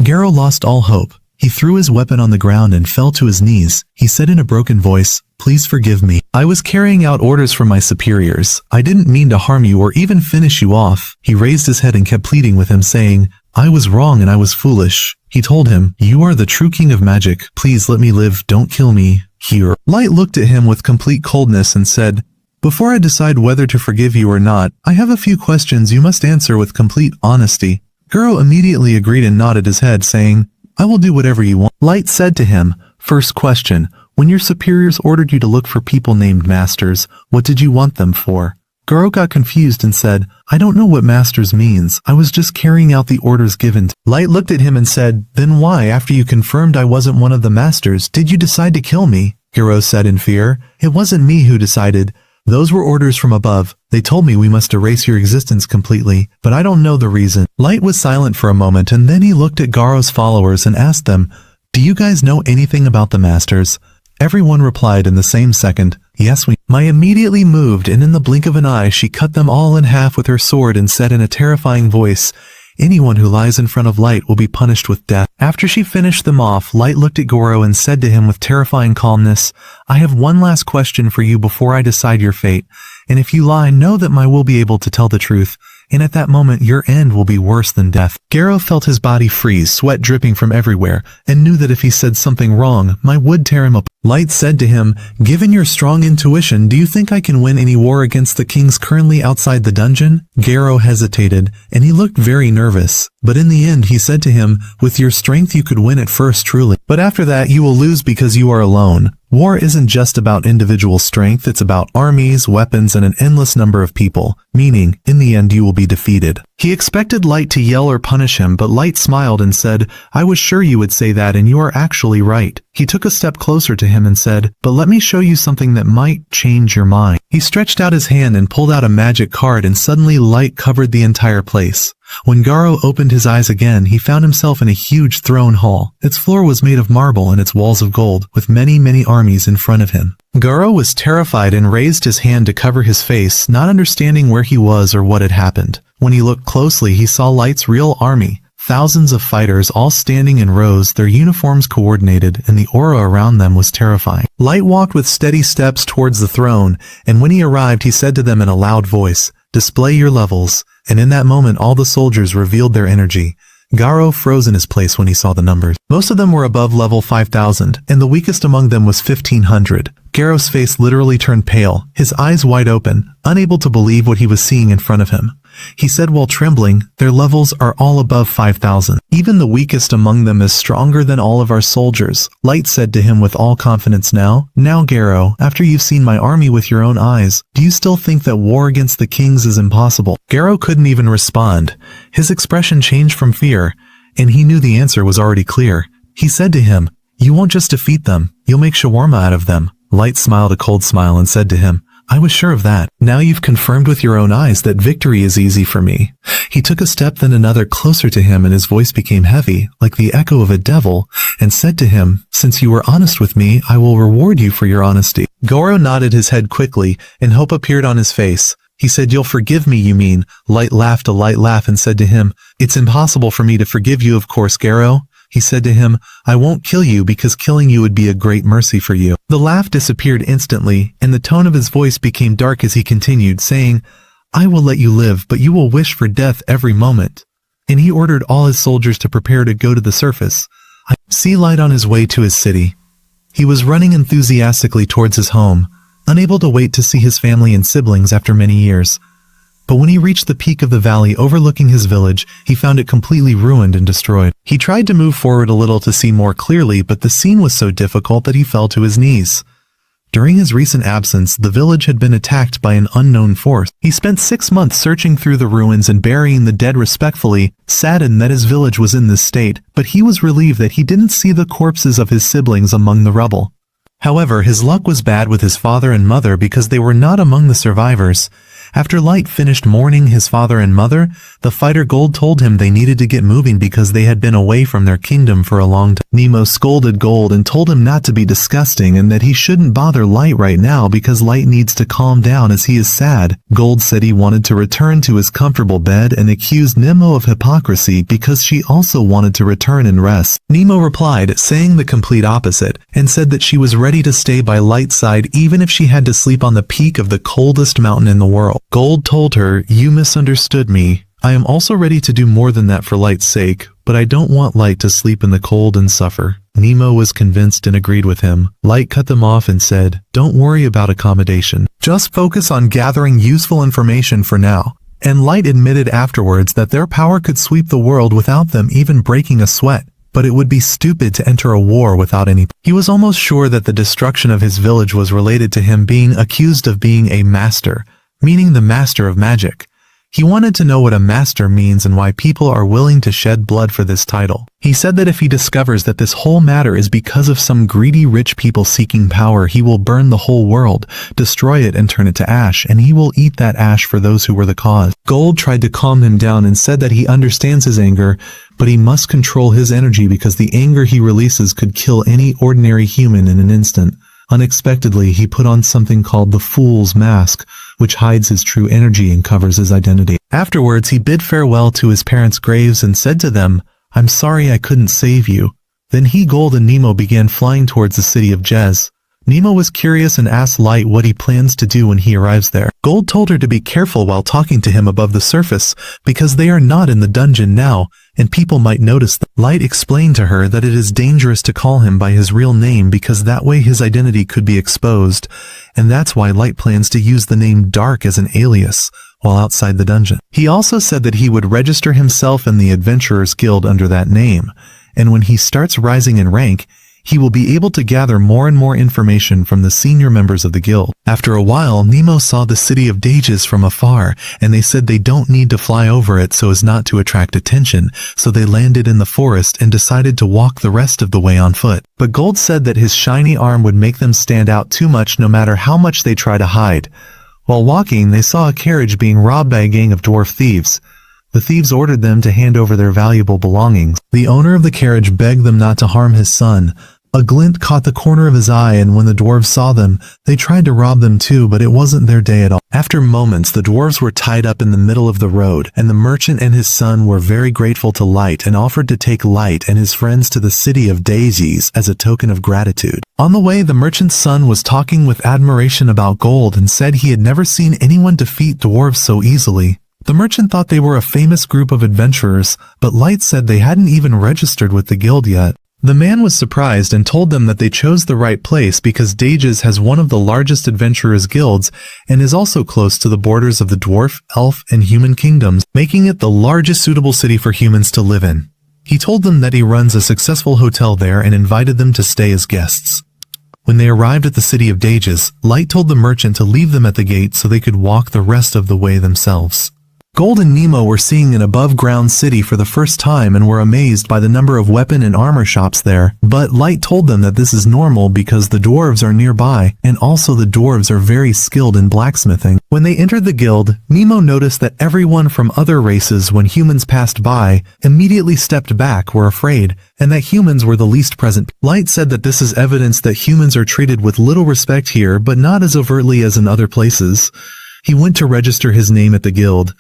Garo lost all hope. He threw his weapon on the ground and fell to his knees. He said in a broken voice, "Please forgive me. I was carrying out orders from my superiors. I didn't mean to harm you or even finish you off." He raised his head and kept pleading with him, saying, "I was wrong and I was foolish." He told him, "You are the true king of magic. Please let me live. Don't kill me here." Light looked at him with complete coldness and said, "Before I decide whether to forgive you or not, I have a few questions you must answer with complete honesty." Garo immediately agreed and nodded his head, saying, "I will do whatever you want." Light said to him, "First question, when your superiors ordered you to look for people named masters, what did you want them for?" Garo got confused and said, "I don't know what masters means. I was just carrying out the orders given." Light looked at him and said, "Then why, after you confirmed I wasn't one of the masters, did you decide to kill me?" Garo said in fear, "It wasn't me who decided. Those were orders from above. They told me we must erase your existence completely, but I don't know the reason." Light was silent for a moment and then he looked at Garo's followers and asked them, "Do you guys know anything about the masters?" Everyone replied in the same second, "Yes, we." Mai immediately moved and in the blink of an eye she cut them all in half with her sword and said in a terrifying voice, "Anyone who lies in front of Light will be punished with death." After she finished them off, Light looked at Goro and said to him with terrifying calmness, "I have one last question for you before I decide your fate, and if you lie, know that Mai will be able to tell the truth, and at that moment your end will be worse than death." Garo felt his body freeze, sweat dripping from everywhere, and knew that if he said something wrong, Mai would tear him apart. Light said to him, "Given your strong intuition, do you think I can win any war against the kings currently outside the dungeon?" Garo hesitated, and he looked very nervous. But in the end he said to him, "With your strength you could win at first truly. But after that you will lose because you are alone. War isn't just about individual strength, it's about armies, weapons, and an endless number of people, meaning, in the end you will be defeated." He expected Light to yell or punish him, but Light smiled and said, "I was sure you would say that and you are actually right." He took a step closer to him and said, "But let me show you something that might change your mind." He stretched out his hand and pulled out a magic card and suddenly light covered the entire place. When Garo opened his eyes again, he found himself in a huge throne hall. Its floor was made of marble and its walls of gold, with many, many armies in front of him. Garo was terrified and raised his hand to cover his face, not understanding where he was or what had happened. When he looked closely, he saw Light's real army. Thousands of fighters all standing in rows, their uniforms coordinated, and the aura around them was terrifying. Light walked with steady steps towards the throne, and when he arrived he said to them in a loud voice, "Display your levels." And in that moment all the soldiers revealed their energy. Garo froze in his place when he saw the numbers. Most of them were above level 5,000, and the weakest among them was 1,500. Garo's face literally turned pale, his eyes wide open, unable to believe what he was seeing in front of him. He said while trembling, "Their levels are all above 5,000. Even the weakest among them is stronger than all of our soldiers." Light said to him with all confidence, Now Garo, after you've seen my army with your own eyes, do you still think that war against the kings is impossible?" Garo couldn't even respond. His expression changed from fear, and he knew the answer was already clear. He said to him, "You won't just defeat them, you'll make shawarma out of them." Light smiled a cold smile and said to him, "I was sure of that. Now you've confirmed with your own eyes that victory is easy for me." He took a step then another closer to him and his voice became heavy, like the echo of a devil, and said to him, "Since you were honest with me, I will reward you for your honesty." Goro nodded his head quickly, and hope appeared on his face. He said, "You'll forgive me, you mean?" Light laughed a light laugh and said to him, "It's impossible for me to forgive you, of course, Garo." He said to him, "I won't kill you because killing you would be a great mercy for you." The laugh disappeared instantly, and the tone of his voice became dark as he continued, saying, "I will let you live, but you will wish for death every moment." And he ordered all his soldiers to prepare to go to the surface. I see Light on his way to his city. He was running enthusiastically towards his home, unable to wait to see his family and siblings after many years. But when he reached the peak of the valley overlooking his village, he found it completely ruined and destroyed. He tried to move forward a little to see more clearly, but the scene was so difficult that he fell to his knees. During his recent absence, the village had been attacked by an unknown force. He spent 6 months searching through the ruins and burying the dead respectfully, saddened that his village was in this state, but he was relieved that he didn't see the corpses of his siblings among the rubble. However, his luck was bad with his father and mother because they were not among the survivors. After Light finished mourning his father and mother, the fighter Gold told him they needed to get moving because they had been away from their kingdom for a long time. Nemo scolded Gold and told him not to be disgusting and that he shouldn't bother Light right now because Light needs to calm down as he is sad. Gold said he wanted to return to his comfortable bed and accused Nemo of hypocrisy because she also wanted to return and rest. Nemo replied, saying the complete opposite, and said that she was ready to stay by Light's side even if she had to sleep on the peak of the coldest mountain in the world. Gold told her, "You misunderstood me. I am also ready to do more than that for Light's sake, but I don't want Light to sleep in the cold and suffer." Nemo was convinced and agreed with him. Light cut them off and said, "Don't worry about accommodation. Just focus on gathering useful information for now." And Light admitted afterwards that their power could sweep the world without them even breaking a sweat. But it would be stupid to enter a war without any. He was almost sure that the destruction of his village was related to him being accused of being a master, meaning the master of magic. He wanted to know what a master means and why people are willing to shed blood for this title. He said that if he discovers that this whole matter is because of some greedy rich people seeking power, he will burn the whole world, destroy it and turn it to ash, and he will eat that ash for those who were the cause. Gold tried to calm him down and said that he understands his anger, but he must control his energy because the anger he releases could kill any ordinary human in an instant. Unexpectedly, he put on something called the Fool's Mask, which hides his true energy and covers his identity. Afterwards, he bid farewell to his parents' graves and said to them, "I'm sorry I couldn't save you." Then he, Gold, and Nemo began flying towards the city of Jez. Nemo was curious and asked Light what he plans to do when he arrives there. Gold told her to be careful while talking to him above the surface, because they are not in the dungeon now, and people might notice them. Light explained to her that it is dangerous to call him by his real name because that way his identity could be exposed, and that's why Light plans to use the name Dark as an alias while outside the dungeon. He also said that he would register himself in the Adventurers Guild under that name, and when he starts rising in rank, he will be able to gather more and more information from the senior members of the guild. After a while, Nemo saw the city of Dages from afar, and they said they don't need to fly over it so as not to attract attention, so they landed in the forest and decided to walk the rest of the way on foot. But Gold said that his shiny arm would make them stand out too much no matter how much they try to hide. While walking, they saw a carriage being robbed by a gang of dwarf thieves. The thieves ordered them to hand over their valuable belongings. The owner of the carriage begged them not to harm his son. A glint caught the corner of his eye, and when the dwarves saw them, they tried to rob them too, but it wasn't their day at all. After moments, the dwarves were tied up in the middle of the road, and the merchant and his son were very grateful to Light and offered to take Light and his friends to the city of Daisies as a token of gratitude. On the way, the merchant's son was talking with admiration about Gold and said he had never seen anyone defeat dwarves so easily. The merchant thought they were a famous group of adventurers, but Light said they hadn't even registered with the guild yet. The man was surprised and told them that they chose the right place because Dages has one of the largest adventurers guilds and is also close to the borders of the dwarf, elf, and human kingdoms, making it the largest suitable city for humans to live in. He told them that he runs a successful hotel there and invited them to stay as guests. When they arrived at the city of Dages, Light told the merchant to leave them at the gate so they could walk the rest of the way themselves. Gold and Nemo were seeing an above-ground city for the first time and were amazed by the number of weapon and armor shops there, but Light told them that this is normal because the dwarves are nearby, and also the dwarves are very skilled in blacksmithing. When they entered the guild, Nemo noticed that everyone from other races, when humans passed by, immediately stepped back, were afraid, and that humans were the least present. Light said that this is evidence that humans are treated with little respect here, but not as overtly as in other places. He went to register his name at the guild.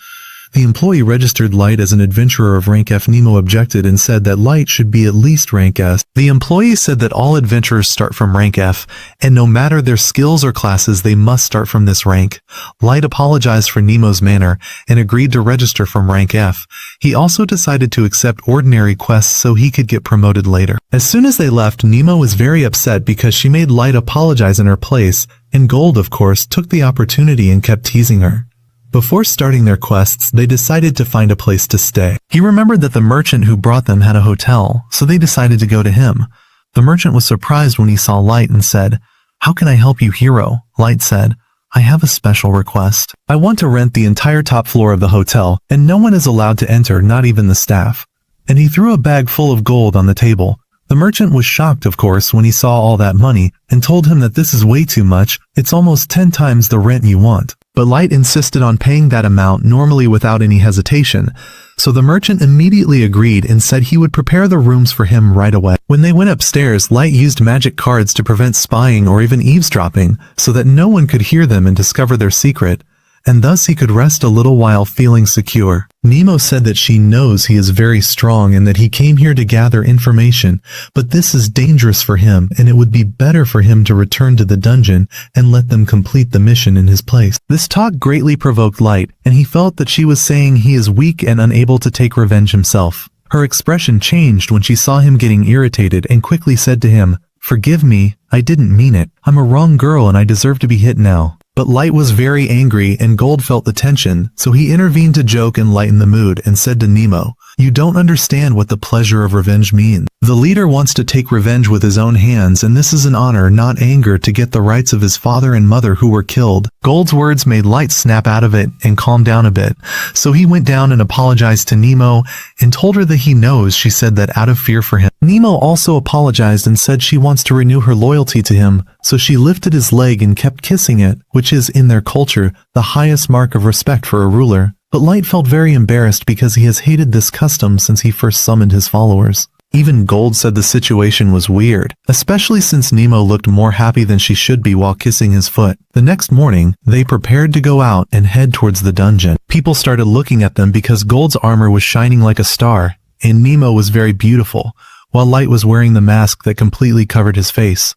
The employee registered Light as an adventurer of rank F. Nemo objected and said that Light should be at least rank S. The employee said that all adventurers start from rank F, and no matter their skills or classes, they must start from this rank. Light apologized for Nemo's manner and agreed to register from rank F. He also decided to accept ordinary quests so he could get promoted later. As soon as they left, Nemo was very upset because she made Light apologize in her place, and Gold, of course, took the opportunity and kept teasing her. Before starting their quests, they decided to find a place to stay. He remembered that the merchant who brought them had a hotel, so they decided to go to him. The merchant was surprised when he saw Light and said, "How can I help you, hero?" Light said. "I have a special request. I want to rent the entire top floor of the hotel, and no one is allowed to enter, not even the staff." And he threw a bag full of gold on the table. The merchant was shocked, of course, when he saw all that money, and told him that this is way too much, it's almost 10 times the rent you want. But Light insisted on paying that amount normally without any hesitation, so the merchant immediately agreed and said he would prepare the rooms for him right away. When they went upstairs, Light used magic cards to prevent spying or even eavesdropping, so that no one could hear them and discover their secret, and thus he could rest a little while feeling secure. Nemo said that she knows he is very strong and that he came here to gather information, but this is dangerous for him and it would be better for him to return to the dungeon and let them complete the mission in his place. This talk greatly provoked Light, and he felt that she was saying he is weak and unable to take revenge himself. Her expression changed when she saw him getting irritated and quickly said to him, "Forgive me, I didn't mean it. I'm a wrong girl and I deserve to be hit now." But Light was very angry and Gold felt the tension, so he intervened to joke and lighten the mood and said to Nemo, "You don't understand what the pleasure of revenge means. The leader wants to take revenge with his own hands, and this is an honor, not anger, to get the rights of his father and mother who were killed." Gold's words made Light snap out of it and calm down a bit, so he went down and apologized to Nemo and told her that he knows she said that out of fear for him. Nemo also apologized and said she wants to renew her loyalty to him, so she lifted his leg and kept kissing it, which is, in their culture, the highest mark of respect for a ruler. But Light felt very embarrassed because he has hated this custom since he first summoned his followers. Even Gold said the situation was weird, especially since Nemo looked more happy than she should be while kissing his foot. The next morning, they prepared to go out and head towards the dungeon. People started looking at them because Gold's armor was shining like a star, and Nemo was very beautiful, while Light was wearing the mask that completely covered his face.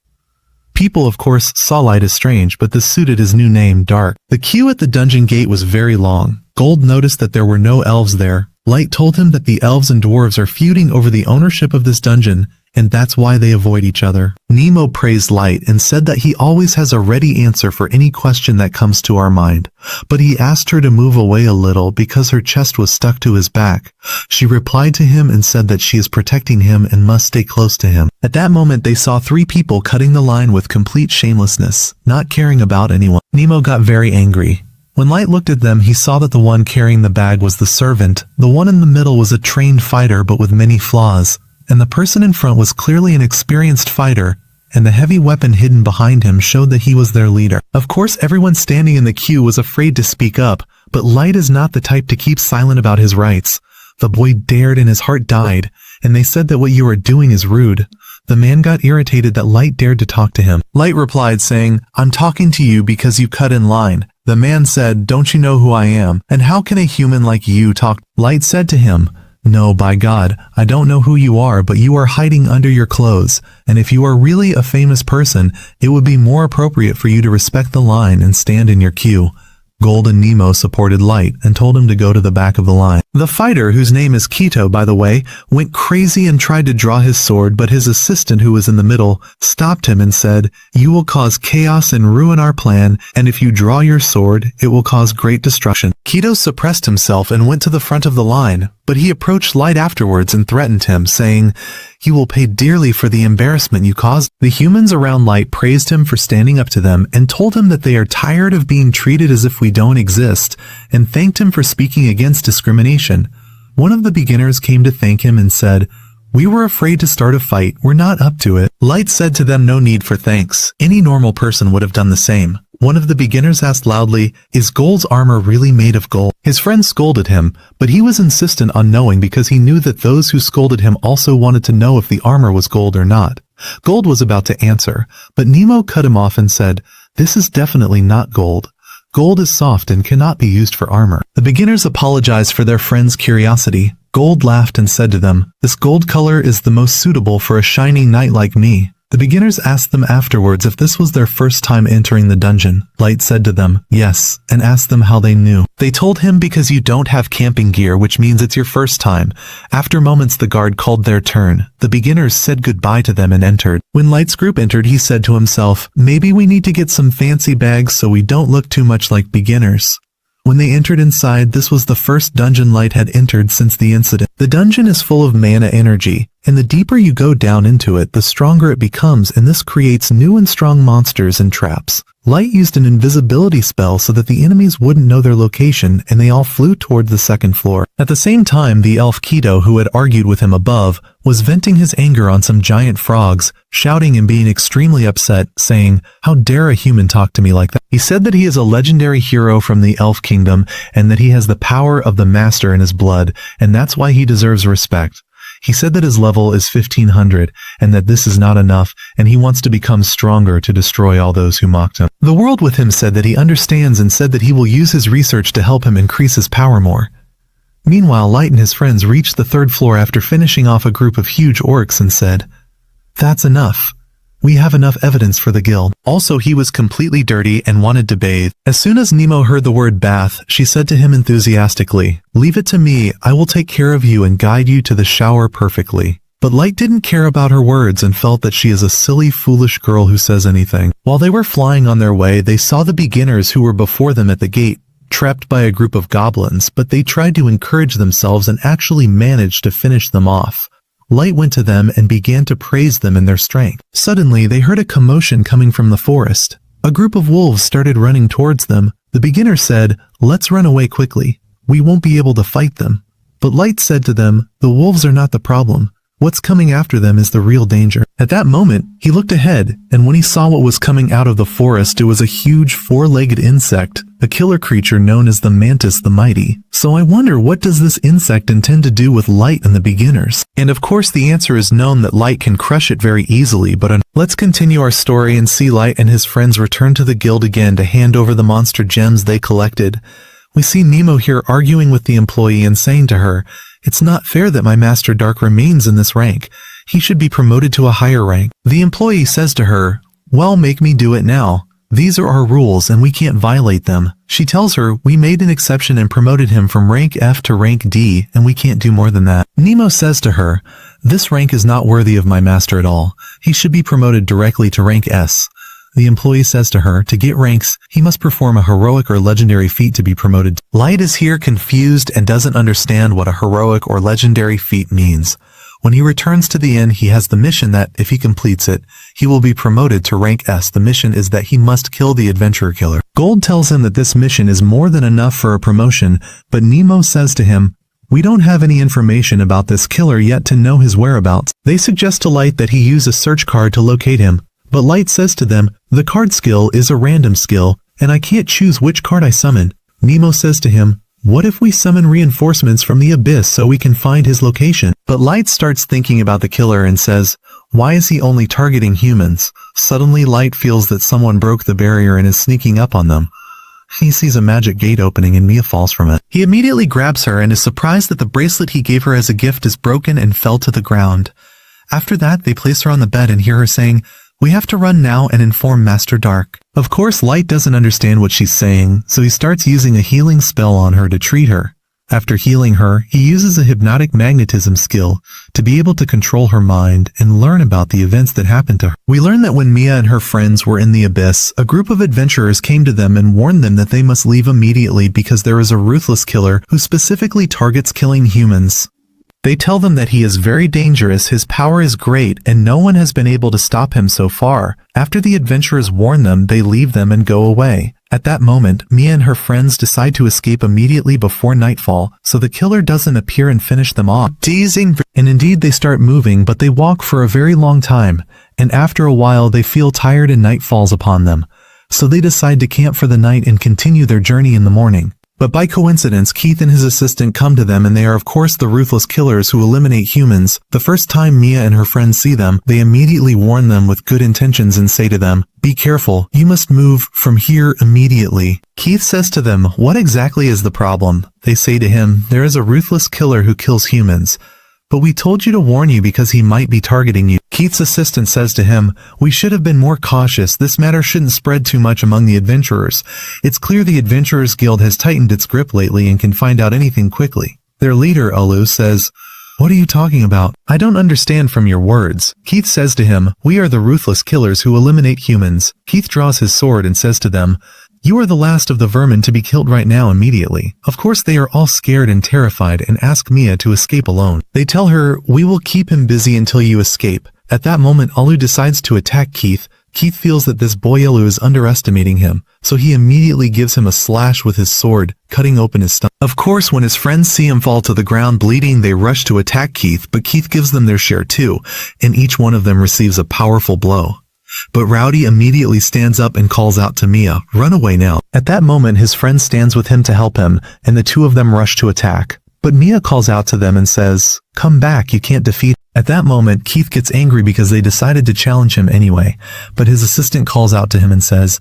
People, of course, saw Light as strange, but this suited his new name, Dark. The queue at the dungeon gate was very long. Gold noticed that there were no elves there. Light told him that the elves and dwarves are feuding over the ownership of this dungeon, and that's why they avoid each other. Nemo praised Light and said that he always has a ready answer for any question that comes to our mind, but he asked her to move away a little because her chest was stuck to his back. She replied to him and said that she is protecting him and must stay close to him. At that moment, they saw 3 people cutting the line with complete shamelessness, not caring about anyone. Nemo got very angry. When Light looked at them, he saw that the one carrying the bag was the servant, the one in the middle was a trained fighter but with many flaws, and the person in front was clearly an experienced fighter, and the heavy weapon hidden behind him showed that he was their leader. Of course, everyone standing in the queue was afraid to speak up, but Light is not the type to keep silent about his rights. The boy dared and his heart died, and they said that what you are doing is rude. The man got irritated that Light dared to talk to him. Light replied saying, "I'm talking to you because you cut in line." The man said, "Don't you know who I am? And how can a human like you talk?" Light said to him, "No, by God, I don't know who you are, but you are hiding under your clothes, and if you are really a famous person, it would be more appropriate for you to respect the line and stand in your queue." Gold and Nemo supported Light and told him to go to the back of the line. The fighter, whose name is Kito by the way, went crazy and tried to draw his sword, but his assistant, who was in the middle, stopped him and said, "You will cause chaos and ruin our plan, and if you draw your sword, it will cause great destruction." Kito suppressed himself and went to the front of the line, but he approached Light afterwards and threatened him, saying, "You will pay dearly for the embarrassment you caused." The humans around Light praised him for standing up to them and told him that they are tired of being treated as if we don't exist, and thanked him for speaking against discrimination. One of the beginners came to thank him and said, "We were afraid to start a fight, we're not up to it." Light said to them, "No need for thanks. Any normal person would have done the same." One of the beginners asked loudly, "Is Gold's armor really made of gold?" His friend scolded him, but he was insistent on knowing because he knew that those who scolded him also wanted to know if the armor was gold or not. Gold was about to answer, but Nemo cut him off and said, "This is definitely not gold. Gold is soft and cannot be used for armor." The beginners apologized for their friend's curiosity. Gold laughed and said to them, "This gold color is the most suitable for a shining knight like me." The beginners asked them afterwards if this was their first time entering the dungeon. Light said to them, "Yes," and asked them how they knew. They told him, "Because you don't have camping gear, which means it's your first time." After moments, the guard called their turn. The beginners said goodbye to them and entered. When Light's group entered, he said to himself, "Maybe we need to get some fancy bags so we don't look too much like beginners." When they entered inside, this was the first dungeon Light had entered since the incident. The dungeon is full of mana energy, and the deeper you go down into it, the stronger it becomes, and this creates new and strong monsters and traps. Light used an invisibility spell so that the enemies wouldn't know their location, and they all flew toward the second floor. At the same time, the elf Kido, who had argued with him above, was venting his anger on some giant frogs, shouting and being extremely upset, saying, "How dare a human talk to me like that?" He said that he is a legendary hero from the elf kingdom, and that he has the power of the master in his blood, and that's why he deserves respect. He said that his level is 1500, and that this is not enough, and he wants to become stronger to destroy all those who mocked him. The world with him said that he understands and said that he will use his research to help him increase his power more. Meanwhile, Light and his friends reached the third floor after finishing off a group of huge orcs and said, "That's enough. We have enough evidence for the guild." Also, he was completely dirty and wanted to bathe. As soon as Nemo heard the word bath, she said to him enthusiastically, "Leave it to me, I will take care of you and guide you to the shower perfectly." But Light didn't care about her words and felt that she is a silly, foolish girl who says anything. While they were flying on their way, they saw the beginners who were before them at the gate, trapped by a group of goblins, but they tried to encourage themselves and actually managed to finish them off. Light went to them and began to praise them in their strength. Suddenly, they heard a commotion coming from the forest. A group of wolves started running towards them. The beginner said, "Let's run away quickly. We won't be able to fight them." But Light said to them, "The wolves are not the problem. What's coming after them is the real danger." At that moment, he looked ahead, and when he saw what was coming out of the forest, it was a huge four-legged insect, a killer creature known as the Mantis the Mighty. So I wonder, what does this insect intend to do with Light and the beginners? And of course the answer is known, that Light can crush it very easily, but let's continue our story and see Light and his friends return to the guild again to hand over the monster gems they collected. We see Nemo here arguing with the employee and saying to her, "It's not fair that my Master Dark remains in this rank. He should be promoted to a higher rank." The employee says to her, "Well, make me do it now. These are our rules and we can't violate them." She tells her, "We made an exception and promoted him from rank F to rank D, and we can't do more than that." Nemo says to her, "This rank is not worthy of my master at all. He should be promoted directly to rank S." The employee says to her, to get ranks, he must perform a heroic or legendary feat to be promoted. Light is here confused and doesn't understand what a heroic or legendary feat means. When he returns to the inn, he has the mission that, if he completes it, he will be promoted to rank S. The mission is that he must kill the adventurer killer. Gold tells him that this mission is more than enough for a promotion, but Nemo says to him, "We don't have any information about this killer yet to know his whereabouts." They suggest to Light that he use a search card to locate him, but Light says to them, "The card skill is a random skill, and I can't choose which card I summon." Nemo says to him, "What if we summon reinforcements from the abyss so we can find his location?" But Light starts thinking about the killer and says, "Why is he only targeting humans?" Suddenly Light feels that someone broke the barrier and is sneaking up on them. He sees a magic gate opening and Mia falls from it. He immediately grabs her and is surprised that the bracelet he gave her as a gift is broken and fell to the ground. After that, they place her on the bed and hear her saying, "We have to run now and inform Master Dark." Of course, Light doesn't understand what she's saying, so he starts using a healing spell on her to treat her. After healing her, he uses a hypnotic magnetism skill to be able to control her mind and learn about the events that happened to her. We learn that when Mia and her friends were in the abyss, a group of adventurers came to them and warned them that they must leave immediately because there is a ruthless killer who specifically targets killing humans. They tell them that he is very dangerous, his power is great, and no one has been able to stop him so far. After the adventurers warn them, they leave them and go away. At that moment, Mia and her friends decide to escape immediately before nightfall, so the killer doesn't appear and finish them off. And indeed they start moving, but they walk for a very long time, and after a while they feel tired and night falls upon them. So they decide to camp for the night and continue their journey in the morning. But by coincidence, Keith and his assistant come to them, and they are of course the ruthless killers who eliminate humans. The first time Mia and her friends see them, they immediately warn them with good intentions and say to them, "Be careful, you must move from here immediately." Keith says to them, "What exactly is the problem?" They say to him, "There is a ruthless killer who kills humans. But we told you to warn you because he might be targeting you." Keith's assistant says to him, "We should have been more cautious. This matter shouldn't spread too much among the adventurers. It's clear the Adventurers Guild has tightened its grip lately and can find out anything quickly." Their leader, Olu, says, "What are you talking about? I don't understand from your words." Keith says to him, "We are the ruthless killers who eliminate humans." Keith draws his sword and says to them, You are the last of the vermin to be killed right now immediately. Of course they are all scared and terrified and ask Mia to escape alone. They tell her, we will keep him busy until you escape. At that moment Alu decides to attack Keith. Keith feels that this boy Alu is underestimating him, so he immediately gives him a slash with his sword, cutting open his stomach. Of course, when his friends see him fall to the ground bleeding, they rush to attack Keith, but Keith gives them their share too, and each one of them receives a powerful blow. But Rowdy immediately stands up and calls out to Mia, run away now. At that moment, his friend stands with him to help him, and the two of them rush to attack. But Mia calls out to them and says, come back, you can't defeat. At that moment, Keith gets angry because they decided to challenge him anyway, but his assistant calls out to him and says,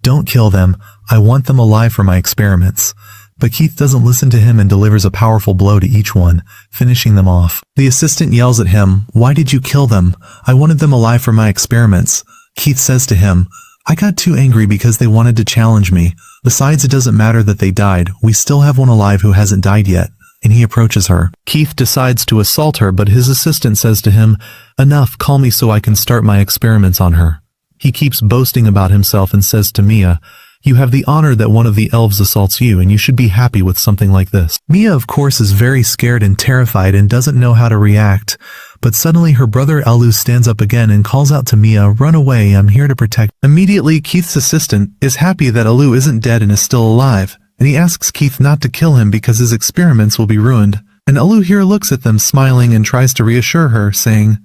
don't kill them, I want them alive for my experiments. But Keith doesn't listen to him and delivers a powerful blow to each one, finishing them off. The assistant yells at him, why did you kill them? I wanted them alive for my experiments. Keith says to him, I got too angry because they wanted to challenge me. Besides, it doesn't matter that they died, we still have one alive who hasn't died yet. And he approaches her. Keith decides to assault her, but his assistant says to him, enough, call me so I can start my experiments on her. He keeps boasting about himself and says to Mia, you have the honor that one of the elves assaults you, and you should be happy with something like this. Mia, of course, is very scared and terrified and doesn't know how to react. But suddenly her brother Alu stands up again and calls out to Mia, run away, I'm here to protect. Immediately, Keith's assistant is happy that Alu isn't dead and is still alive, and he asks Keith not to kill him because his experiments will be ruined. And Alu here looks at them smiling and tries to reassure her, saying,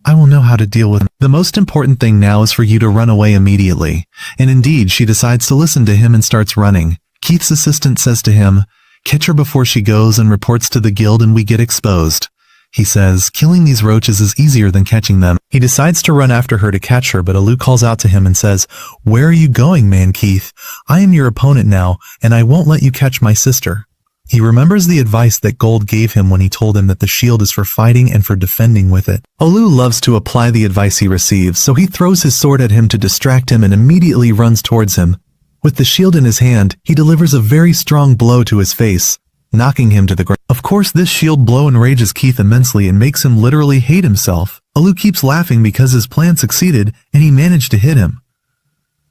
I will know how to deal with him. The most important thing now is for you to run away immediately. And indeed, she decides to listen to him and starts running. Keith's assistant says to him, catch her before she goes and reports to the guild and we get exposed. He says, killing these roaches is easier than catching them. He decides to run after her to catch her, but Alu calls out to him and says, where are you going, man Keith? I am your opponent now, and I won't let you catch my sister. He remembers the advice that Gold gave him when he told him that the shield is for fighting and for defending with it. Alu loves to apply the advice he receives, so he throws his sword at him to distract him and immediately runs towards him. With the shield in his hand, he delivers a very strong blow to his face, knocking him to the ground. Of course, this shield blow enrages Keith immensely and makes him literally hate himself. Alu keeps laughing because his plan succeeded and he managed to hit him.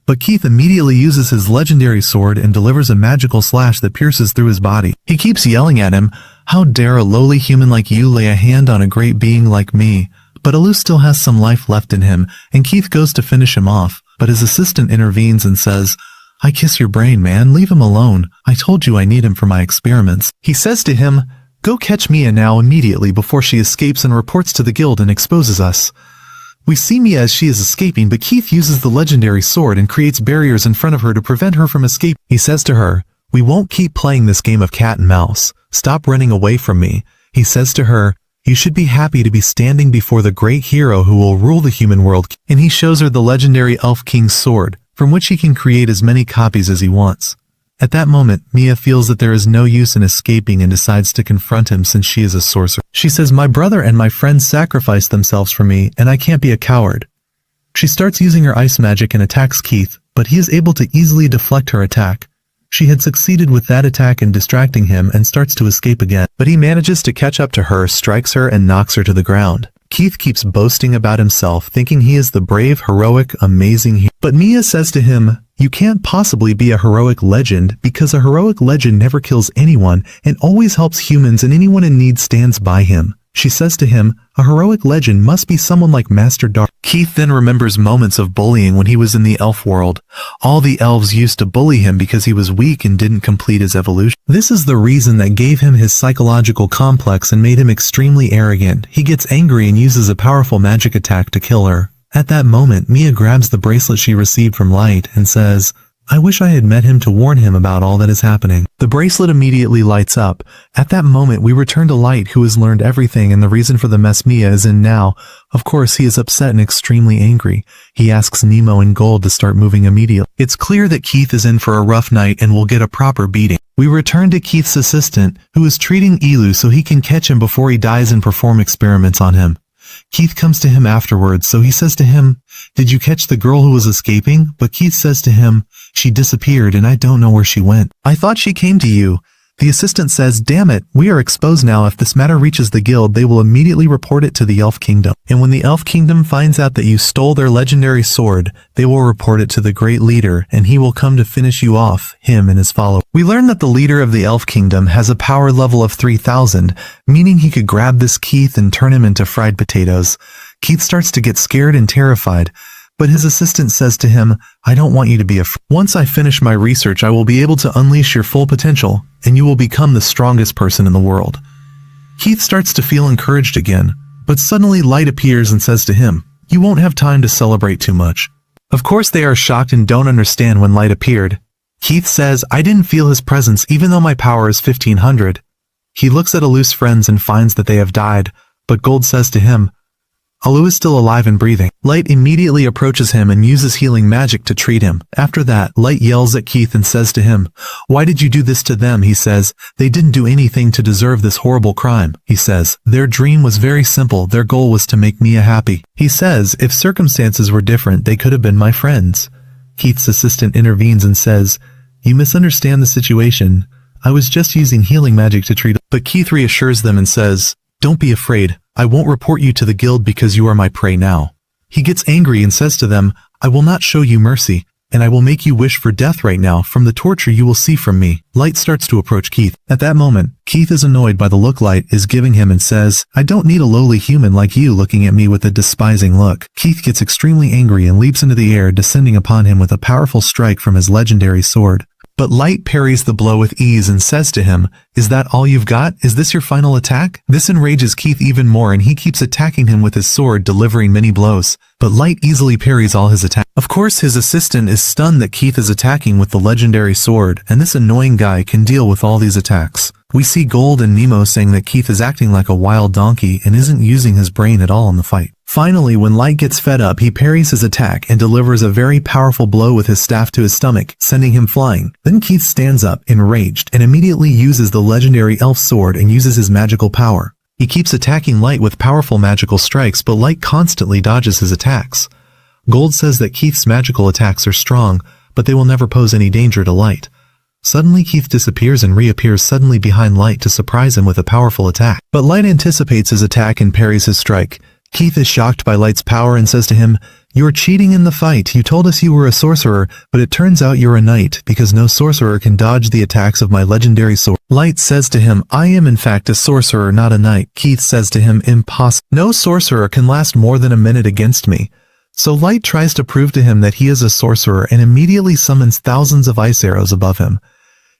But Keith immediately uses his legendary sword and delivers a magical slash that pierces through his body. He keeps yelling at him, how dare a lowly human like you lay a hand on a great being like me? But Alu still has some life left in him, and Keith goes to finish him off, but his assistant intervenes and says, I kiss your brain, man, leave him alone. I told you I need him for my experiments. He says to him, go catch Mia now immediately before she escapes and reports to the guild and exposes us. We see Mia as she is escaping, but Keith uses the legendary sword and creates barriers in front of her to prevent her from escape. He says to her, we won't keep playing this game of cat and mouse. Stop running away from me. He says to her, you should be happy to be standing before the great hero who will rule the human world. And he shows her the legendary Elf King's sword, from which he can create as many copies as he wants. At that moment, Mia feels that there is no use in escaping and decides to confront him since she is a sorcerer. She says, my brother and my friends sacrificed themselves for me, and I can't be a coward. She starts using her ice magic and attacks Keith, but he is able to easily deflect her attack. She had succeeded with that attack in distracting him and starts to escape again, but he manages to catch up to her, strikes her, and knocks her to the ground. Keith keeps boasting about himself, thinking he is the brave, heroic, amazing hero. But Mia says to him, you can't possibly be a heroic legend because a heroic legend never kills anyone and always helps humans, and anyone in need stands by him. She says to him, a heroic legend must be someone like Master Dark. Keith then remembers moments of bullying when he was in the elf world. All the elves used to bully him because he was weak and didn't complete his evolution. This is the reason that gave him his psychological complex and made him extremely arrogant. He gets angry and uses a powerful magic attack to kill her. At that moment, Mia grabs the bracelet she received from Light and says, I wish I had met him to warn him about all that is happening. The bracelet immediately lights up. At that moment, we return to Light, who has learned everything and the reason for the mess Mia is in now. Of course, he is upset and extremely angry. He asks Nemo and Gold to start moving immediately. It's clear that Keith is in for a rough night and will get a proper beating. We return to Keith's assistant, who is treating Elu so he can catch him before he dies and perform experiments on him. Keith comes to him afterwards, so he says to him, did you catch the girl who was escaping? But Keith says to him, she disappeared and I don't know where she went. I thought she came to you. The assistant says, damn it, we are exposed now. If this matter reaches the guild, they will immediately report it to the Elf Kingdom. And when the Elf Kingdom finds out that you stole their legendary sword, they will report it to the great leader, and he will come to finish you off, him and his followers. We learn that the leader of the Elf Kingdom has a power level of 3000, meaning he could grab this Keith and turn him into fried potatoes. Keith starts to get scared and terrified, but his assistant says to him, I don't want you to be afraid. Once I finish my research, I will be able to unleash your full potential, and you will become the strongest person in the world. Keith starts to feel encouraged again, but suddenly Light appears and says to him, you won't have time to celebrate too much. Of course they are shocked and don't understand when Light appeared. Keith says, I didn't feel his presence even though my power is 1500. He looks at Alu's friends and finds that they have died, but Gold says to him, Alu is still alive and breathing. Light immediately approaches him and uses healing magic to treat him. After that, Light yells at Keith and says to him, why did you do this to them? He says, they didn't do anything to deserve this horrible crime. He says, their dream was very simple. Their goal was to make Mia happy. He says, if circumstances were different, they could have been my friends. Keith's assistant intervenes and says, you misunderstand the situation. I was just using healing magic to treat. But Keith reassures them and says, don't be afraid. I won't report you to the guild because you are my prey now. He gets angry and says to them, I will not show you mercy, and I will make you wish for death right now from the torture you will see from me. Light starts to approach Keith. At that moment, Keith is annoyed by the look Light is giving him and says, I don't need a lowly human like you looking at me with a despising look. Keith gets extremely angry and leaps into the air, descending upon him with a powerful strike from his legendary sword. But Light parries the blow with ease and says to him, is that all you've got? Is this your final attack? This enrages Keith even more and he keeps attacking him with his sword, delivering many blows. But Light easily parries all his attacks. Of course, his assistant is stunned that Keith is attacking with the legendary sword, and this annoying guy can deal with all these attacks. We see Gold and Nemo saying that Keith is acting like a wild donkey and isn't using his brain at all in the fight. Finally, when Light gets fed up, he parries his attack and delivers a very powerful blow with his staff to his stomach, sending him flying. Then Keith stands up, enraged, and immediately uses the legendary elf sword and uses his magical power. He keeps attacking Light with powerful magical strikes, but Light constantly dodges his attacks. Gold says that Keith's magical attacks are strong, but they will never pose any danger to Light. Suddenly Keith disappears and reappears suddenly behind Light to surprise him with a powerful attack. But Light anticipates his attack and parries his strike. Keith is shocked by Light's power and says to him, "You're cheating in the fight. You told us you were a sorcerer, but it turns out you're a knight, because no sorcerer can dodge the attacks of my legendary sword." Light says to him, "I am in fact a sorcerer, not a knight." Keith says to him, "Impossible. No sorcerer can last more than a minute against me." So Light tries to prove to him that he is a sorcerer and immediately summons thousands of ice arrows above him.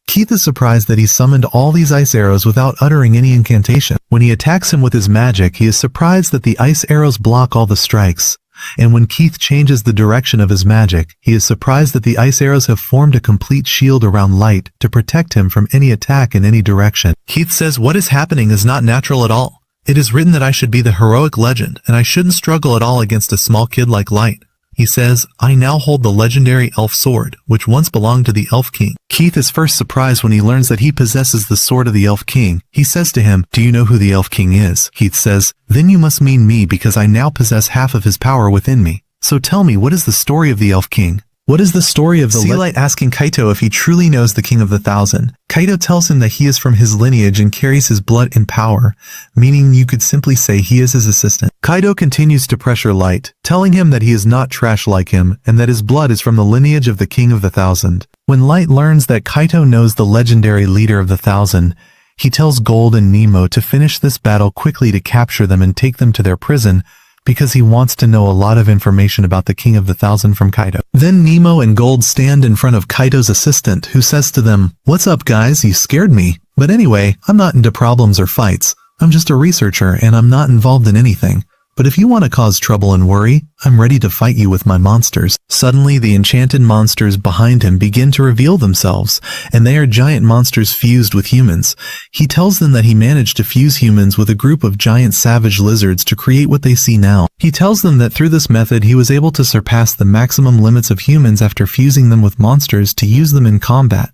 Keith is surprised that he summoned all these ice arrows without uttering any incantation. When he attacks him with his magic, he is surprised that the ice arrows block all the strikes. And when Keith changes the direction of his magic, he is surprised that the ice arrows have formed a complete shield around Light to protect him from any attack in any direction. Keith says what is happening is not natural at all. It is written that I should be the heroic legend, and I shouldn't struggle at all against a small kid like Light. He says, "I now hold the legendary elf sword, which once belonged to the Elf King." Keith is first surprised when he learns that he possesses the sword of the Elf King. He says to him, "Do you know who the Elf King is?" Keith says, "Then you must mean me, because I now possess half of his power within me. So tell me, what is the story of the Elf King?" What is the story of the Light asking Kaito if he truly knows the King of the Thousand. Kaito tells him that he is from his lineage and carries his blood in power, meaning you could simply say he is his assistant. Kaito continues to pressure Light, telling him that he is not trash like him and that his blood is from the lineage of the King of the Thousand. When Light learns that Kaito knows the legendary leader of the Thousand, he tells Gold and Nemo to finish this battle quickly to capture them and take them to their prison, because he wants to know a lot of information about the King of the Thousand from Kaito. Then Nemo and Gold stand in front of Kaito's assistant, who says to them, "What's up guys, you scared me. But anyway, I'm not into problems or fights. I'm just a researcher and I'm not involved in anything. But if you want to cause trouble and worry, I'm ready to fight you with my monsters." Suddenly, the enchanted monsters behind him begin to reveal themselves, and they are giant monsters fused with humans. He tells them that he managed to fuse humans with a group of giant savage lizards to create what they see now. He tells them that through this method, he was able to surpass the maximum limits of humans after fusing them with monsters to use them in combat.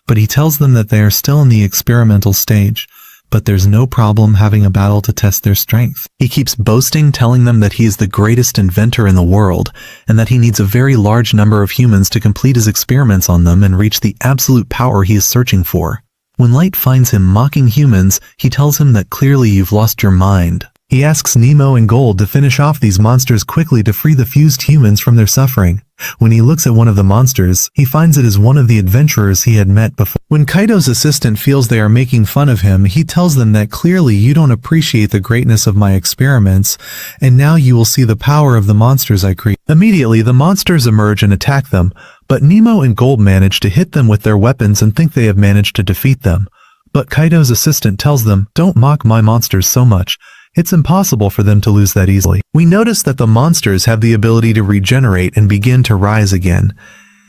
But he tells them that they are still in the experimental stage. But there's no problem having a battle to test their strength. He keeps boasting, telling them that he is the greatest inventor in the world, and that he needs a very large number of humans to complete his experiments on them and reach the absolute power he is searching for. When Light finds him mocking humans, he tells him that clearly you've lost your mind. He asks Nemo and Gold to finish off these monsters quickly to free the fused humans from their suffering. When he looks at one of the monsters, he finds it is one of the adventurers he had met before. When Kaito's assistant feels they are making fun of him, he tells them that clearly you don't appreciate the greatness of my experiments, and now you will see the power of the monsters I create. Immediately, the monsters emerge and attack them, but Nemo and Gold manage to hit them with their weapons and think they have managed to defeat them. But Kaito's assistant tells them, "Don't mock my monsters so much. It's impossible for them to lose that easily." We notice that the monsters have the ability to regenerate and begin to rise again.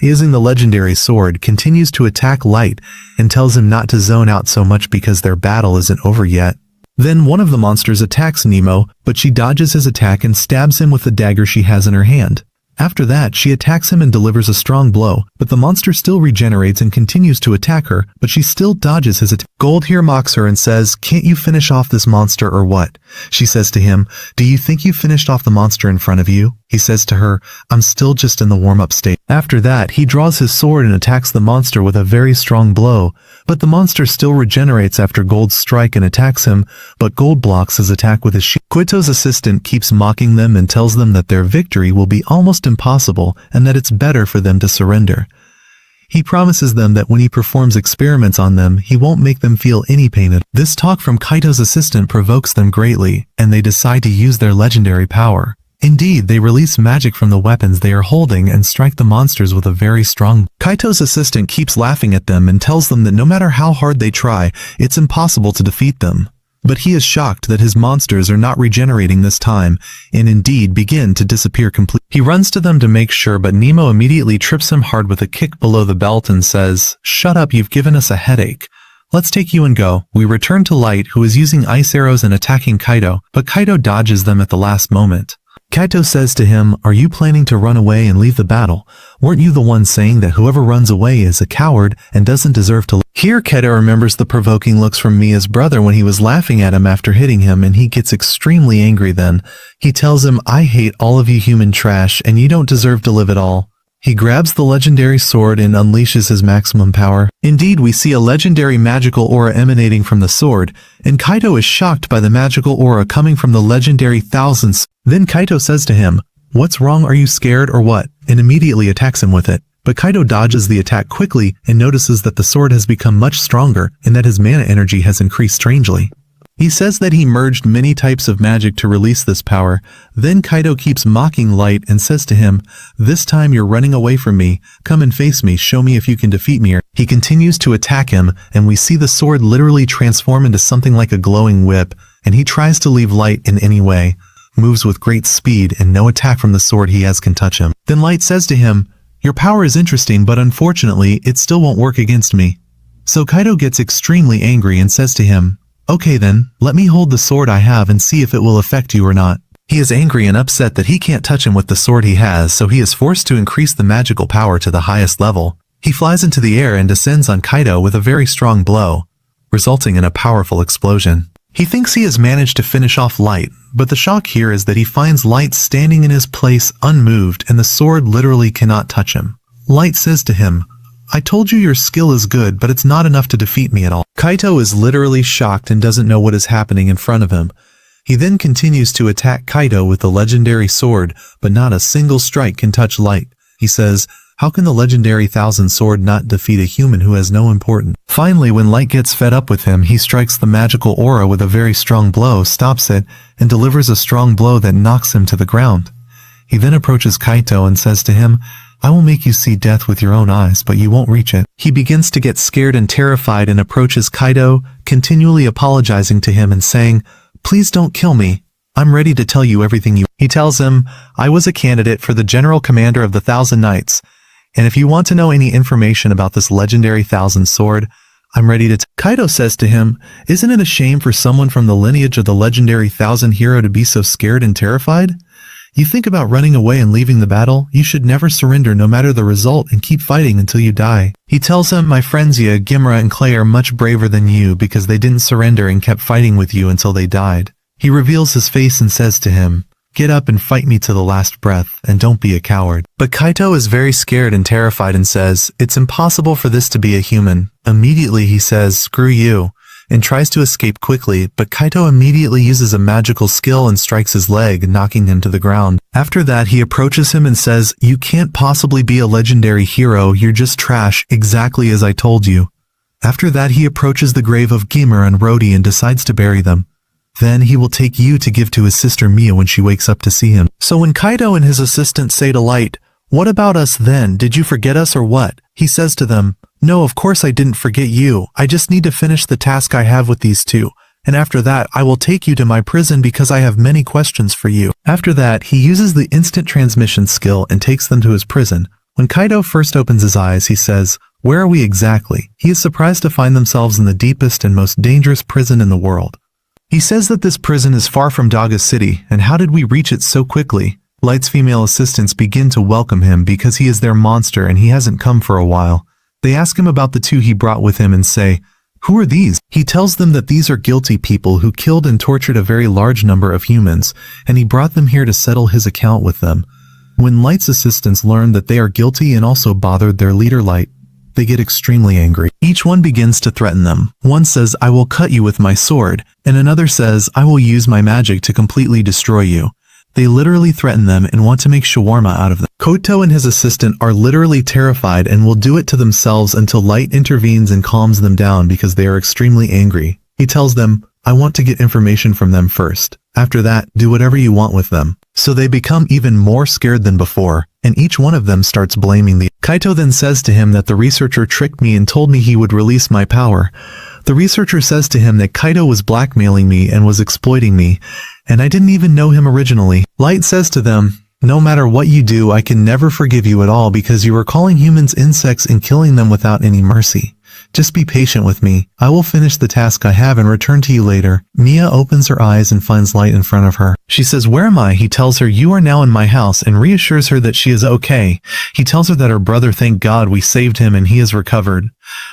Using the legendary sword, continues to attack Light and tells him not to zone out so much because their battle isn't over yet. Then one of the monsters attacks Nemo, but she dodges his attack and stabs him with the dagger she has in her hand. After that, she attacks him and delivers a strong blow, but the monster still regenerates and continues to attack her, but she still dodges his attack. Gold here mocks her and says, "Can't you finish off this monster or what?" She says to him, "Do you think you finished off the monster in front of you?" He says to her, "I'm still just in the warm-up state." After that, he draws his sword and attacks the monster with a very strong blow, but the monster still regenerates after Gold's strike and attacks him, but Gold blocks his attack with his shield. Quito's assistant keeps mocking them and tells them that their victory will be almost impossible and that it's better for them to surrender. He promises them that when he performs experiments on them, he won't make them feel any pain at all. This talk from Kaito's assistant provokes them greatly, and they decide to use their legendary power. Indeed, they release magic from the weapons they are holding and strike the monsters with a very strong. Kaito's assistant keeps laughing at them and tells them that no matter how hard they try, it's impossible to defeat them. But he is shocked that his monsters are not regenerating this time, and indeed begin to disappear completely. He runs to them to make sure, but Nemo immediately trips him hard with a kick below the belt and says, "Shut up, you've given us a headache. Let's take you and go." We return to Light, who is using ice arrows and attacking Kaito, but Kaito dodges them at the last moment. Kaito says to him, "Are you planning to run away and leave the battle? Weren't you the one saying that whoever runs away is a coward and doesn't deserve to live?" Here Kaito remembers the provoking looks from Mia's brother when he was laughing at him after hitting him, and he gets extremely angry then. He tells him, "I hate all of you human trash and you don't deserve to live at all." He grabs the legendary sword and unleashes his maximum power. Indeed, we see a legendary magical aura emanating from the sword, and Kaito is shocked by the magical aura coming from the legendary thousands. Then Kaito says to him, "What's wrong, are you scared or what?" and immediately attacks him with it. But Kaito dodges the attack quickly and notices that the sword has become much stronger and that his mana energy has increased strangely. He says that he merged many types of magic to release this power. Then Kaito keeps mocking Light and says to him, "This time you're running away from me. Come and face me, show me if you can defeat me." He continues to attack him, and we see the sword literally transform into something like a glowing whip, and he tries to leave Light in any way, moves with great speed, and no attack from the sword he has can touch him. Then Light says to him, "Your power is interesting, but unfortunately, it still won't work against me." So Kaito gets extremely angry and says to him, "Okay then, let me hold the sword I have and see if it will affect you or not." He is angry and upset that he can't touch him with the sword he has, so he is forced to increase the magical power to the highest level. He flies into the air and descends on Kaito with a very strong blow, resulting in a powerful explosion. He thinks he has managed to finish off Light, but the shock here is that he finds Light standing in his place unmoved and the sword literally cannot touch him. Light says to him, "I told you your skill is good, but it's not enough to defeat me at all." Kaito is literally shocked and doesn't know what is happening in front of him. He then continues to attack Kaito with the legendary sword, but not a single strike can touch Light. He says, "How can the legendary thousand sword not defeat a human who has no importance?" Finally, when Light gets fed up with him, he strikes the magical aura with a very strong blow, stops it, and delivers a strong blow that knocks him to the ground. He then approaches Kaito and says to him, "I will make you see death with your own eyes, but you won't reach it." He begins to get scared and terrified and approaches Kaito, continually apologizing to him and saying, "Please don't kill me. I'm ready to tell you everything you." He tells him, "I was a candidate for the general commander of the Thousand Knights, and if you want to know any information about this legendary thousand sword, I'm ready to." Kaito says to him, "Isn't it a shame for someone from the lineage of the legendary thousand hero to be so scared and terrified? You think about running away and leaving the battle? You should never surrender no matter the result and keep fighting until you die." He tells him, "My friends Ya, Gimra, and Clay are much braver than you because they didn't surrender and kept fighting with you until they died." He reveals his face and says to him, Get up and fight me to the last breath, and don't be a coward. But Kaito is very scared and terrified and says, it's impossible for this to be a human. Immediately he says, screw you, and tries to escape quickly, but Kaito immediately uses a magical skill and strikes his leg, knocking him to the ground. After that, he approaches him and says, you can't possibly be a legendary hero, you're just trash, exactly as I told you. After that, he approaches the grave of Gimmer and Rody and decides to bury them. Then he will take you to give to his sister Mia when she wakes up to see him. So when Kaito and his assistant say to Light, what about us then? Did you forget us or what? He says to them, no, of course I didn't forget you. I just need to finish the task I have with these two. And after that, I will take you to my prison because I have many questions for you. After that, he uses the instant transmission skill and takes them to his prison. When Kaito first opens his eyes, he says, where are we exactly? He is surprised to find themselves in the deepest and most dangerous prison in the world. He says that this prison is far from Daga City, and how did we reach it so quickly? Light's female assistants begin to welcome him because he is their monster and he hasn't come for a while. They ask him about the two he brought with him and say, who are these? He tells them that these are guilty people who killed and tortured a very large number of humans, and he brought them here to settle his account with them. When Light's assistants learn that they are guilty and also bothered their leader Light, they get extremely angry. Each one begins to threaten them. One says, I will cut you with my sword, and another says, I will use my magic to completely destroy you. They literally threaten them and want to make shawarma out of them. Koto and his assistant are literally terrified and will do it to themselves until Light intervenes and calms them down because they are extremely angry. He tells them, I want to get information from them first. After that, do whatever you want with them. So they become even more scared than before, and each one of them starts blaming the Kaito then says to him that the researcher tricked me and told me he would release my power. The researcher says to him that Kaito was blackmailing me and was exploiting me, and I didn't even know him originally. Light says to them, no matter what you do, I can never forgive you at all because you are calling humans insects and killing them without any mercy. Just be patient with me. I will finish the task I have and return to you later. Mia opens her eyes and finds Light in front of her. She says, where am I? He tells her, you are now in my house, and reassures her that she is okay. He tells her that her brother, thank God we saved him and he is recovered.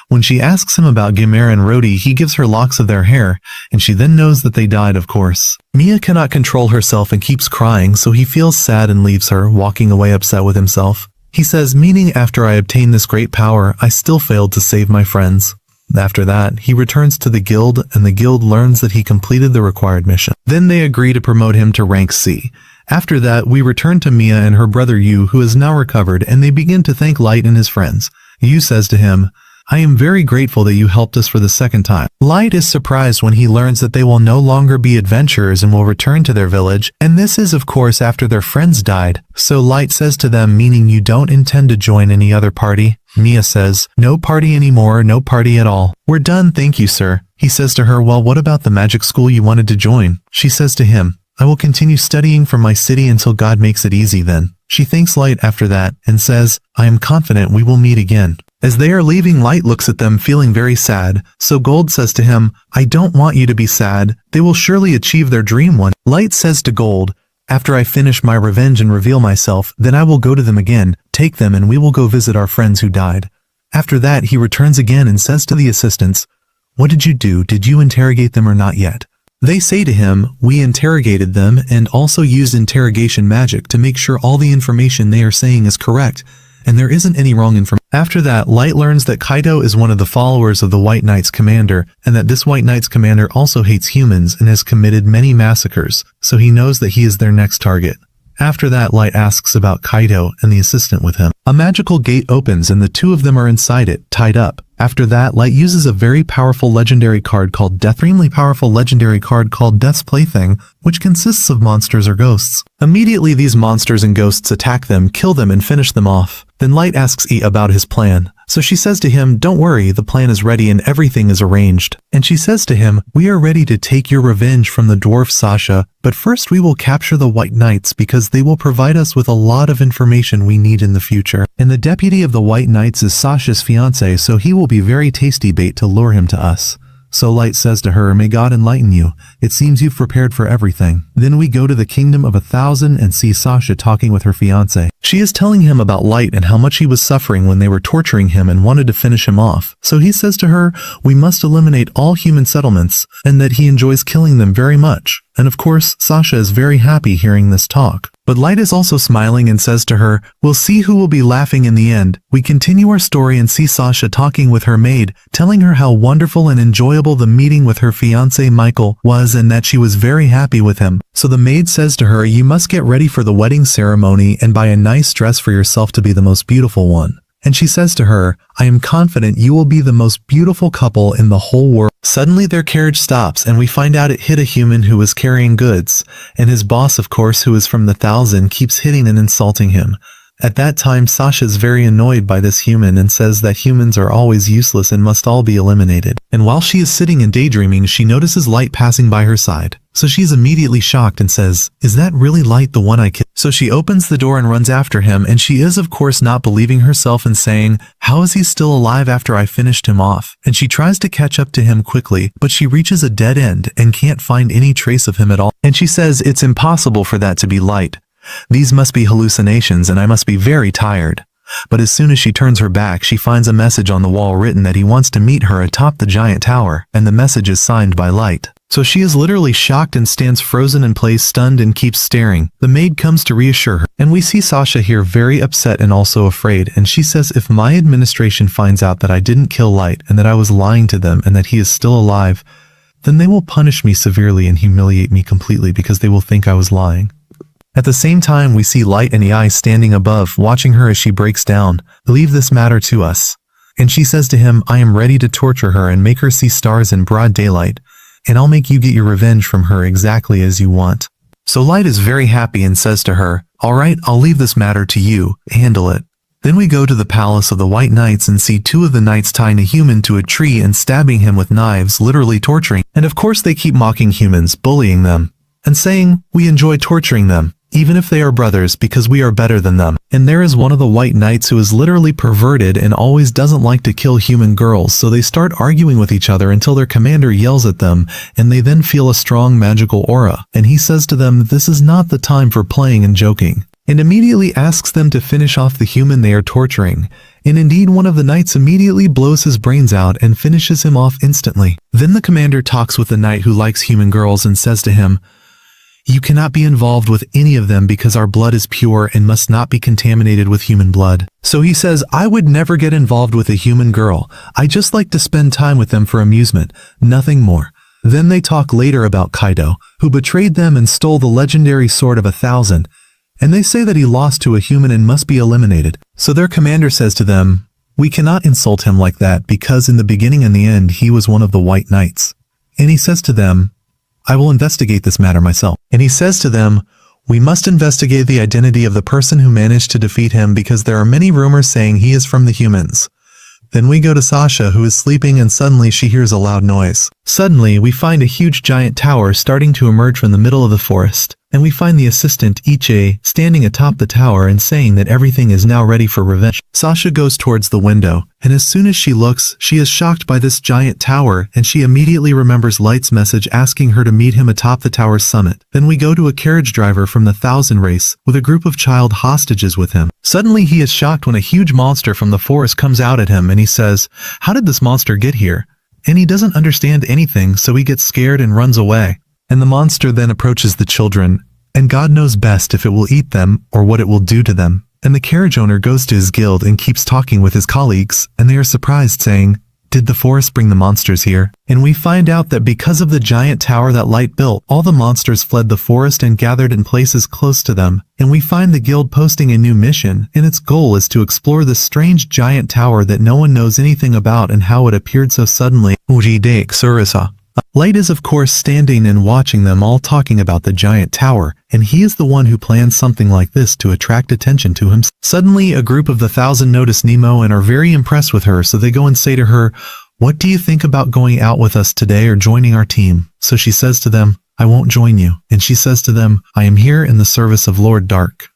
When she asks him about Gimera and Rody, he gives her locks of their hair, and she then knows that they died, of course. Mia cannot control herself and keeps crying, so he feels sad and leaves her, walking away upset with himself. He says, meaning after I obtained this great power, I still failed to save my friends. After that, he returns to the guild, and the guild learns that he completed the required mission. Then they agree to promote him to rank C. After that, we return to Mia and her brother Yu, who is now recovered, and they begin to thank Light and his friends. Yu says to him, I am very grateful that you helped us for the second time. Light is surprised when he learns that they will no longer be adventurers and will return to their village, and this is of course after their friends died. So Light says to them, meaning you don't intend to join any other party? Mia says, no party anymore, no party at all. We're done, thank you, sir. He says to her, well, what about the magic school you wanted to join? She says to him, I will continue studying from my city until God makes it easy then. She thanks Light after that and says, I am confident we will meet again. As they are leaving, Light looks at them feeling very sad, so Gold says to him, I don't want you to be sad, they will surely achieve their dream one. Light says to Gold, after I finish my revenge and reveal myself, then I will go to them again, take them and we will go visit our friends who died. After that, he returns again and says to the assistants, what did you do? Did you interrogate them or not yet? They say to him, we interrogated them and also used interrogation magic to make sure all the information they are saying is correct, and there isn't any wrong information. After that, Light learns that Kaito is one of the followers of the White Knight's commander, and that this White Knight's commander also hates humans and has committed many massacres, so he knows that he is their next target. After that, Light asks about Kaito and the assistant with him. A magical gate opens and the two of them are inside it, tied up. After that, Light uses a very powerful legendary card called Death's Plaything, which consists of monsters or ghosts. Immediately these monsters and ghosts attack them, kill them and finish them off. Then Light asks E about his plan. So she says to him, don't worry, the plan is ready and everything is arranged. And she says to him, we are ready to take your revenge from the dwarf Sasha, but first we will capture the White Knights because they will provide us with a lot of information we need in the future. And the deputy of the White Knights is Sasha's fiance, so he will be very tasty bait to lure him to us. So Light says to her, may God enlighten you. It seems you've prepared for everything. Then we go to the Kingdom of 1,000 and see Sasha talking with her fiancé. She is telling him about Light and how much he was suffering when they were torturing him and wanted to finish him off. So he says to her, we must eliminate all human settlements, and that he enjoys killing them very much. And of course, Sasha is very happy hearing this talk. But Light is also smiling and says to her, "We'll see who will be laughing in the end." We continue our story and see Sasha talking with her maid, telling her how wonderful and enjoyable the meeting with her fiancé Michael was and that she was very happy with him. So the maid says to her, "You must get ready for the wedding ceremony and buy a nice dress for yourself to be the most beautiful one." And she says to her, "I am confident you will be the most beautiful couple in the whole world." Suddenly their carriage stops and we find out it hit a human who was carrying goods, and his boss, of course, who is from the 1000, keeps hitting and insulting him. At that time, Sasha is very annoyed by this human and says that humans are always useless and must all be eliminated. And while she is sitting and daydreaming, she notices Light passing by her side. So she's immediately shocked and says, "Is that really Light, the one I killed?" So she opens the door and runs after him, and she is of course not believing herself and saying, "How is he still alive after I finished him off?" And she tries to catch up to him quickly, but she reaches a dead end and can't find any trace of him at all. And she says it's impossible for that to be Light. These must be hallucinations and I must be very tired. But as soon as she turns her back, she finds a message on the wall written that he wants to meet her atop the giant tower, and the message is signed by Light. So she is literally shocked and stands frozen in place, stunned, and keeps staring. The maid comes to reassure her, and we see Sasha here very upset and also afraid, and she says if my administration finds out that I didn't kill Light and that I was lying to them and that he is still alive, then they will punish me severely and humiliate me completely because they will think I was lying. At the same time, we see Light and Yaoi standing above, watching her as she breaks down. "Leave this matter to us." And she says to him, "I am ready to torture her and make her see stars in broad daylight, and I'll make you get your revenge from her exactly as you want." So Light is very happy and says to her, "All right, I'll leave this matter to you, handle it." Then we go to the palace of the White Knights and see two of the knights tying a human to a tree and stabbing him with knives, literally torturing. And of course they keep mocking humans, bullying them, and saying, "We enjoy torturing them, even if they are brothers, because we are better than them." And there is one of the White Knights who is literally perverted and always doesn't like to kill human girls, so they start arguing with each other until their commander yells at them, and they then feel a strong magical aura, and he says to them this is not the time for playing and joking, and immediately asks them to finish off the human they are torturing. And indeed, one of the knights immediately blows his brains out and finishes him off instantly. Then the commander talks with the knight who likes human girls and says to him, "You cannot be involved with any of them because our blood is pure and must not be contaminated with human blood." So he says, "I would never get involved with a human girl. I just like to spend time with them for amusement, nothing more." Then they talk later about Kaido, who betrayed them and stole the legendary sword of 1000, and they say that he lost to a human and must be eliminated. So their commander says to them, "We cannot insult him like that because in the beginning and the end he was one of the White Knights." And he says to them, "I will investigate this matter myself." And he says to them, "We must investigate the identity of the person who managed to defeat him because there are many rumors saying he is from the humans." Then we go to Sasha, who is sleeping, and suddenly she hears a loud noise. Suddenly, we find a huge giant tower starting to emerge from the middle of the forest, and we find the assistant, Ichika, standing atop the tower and saying that everything is now ready for revenge. Sasha goes towards the window, and as soon as she looks, she is shocked by this giant tower, and she immediately remembers Light's message asking her to meet him atop the tower's summit. Then we go to a carriage driver from the 1000 race, with a group of child hostages with him. Suddenly he is shocked when a huge monster from the forest comes out at him, and he says, "How did this monster get here?" And he doesn't understand anything, so he gets scared and runs away. And the monster then approaches the children, and God knows best if it will eat them or what it will do to them. And the carriage owner goes to his guild and keeps talking with his colleagues, and they are surprised, saying, "Did the forest bring the monsters here?" And we find out that because of the giant tower that Light built, all the monsters fled the forest and gathered in places close to them. And we find the guild posting a new mission, and its goal is to explore this strange giant tower that no one knows anything about and how it appeared so suddenly. Light is of course standing and watching them all talking about the giant tower, and he is the one who plans something like this to attract attention to him. Suddenly, a group of the 1000 notice Nemo and are very impressed with her, so they go and say to her, "What do you think about going out with us today or joining our team?" So she says to them, "I won't join you." And she says to them, "I am here in the service of Lord Dark."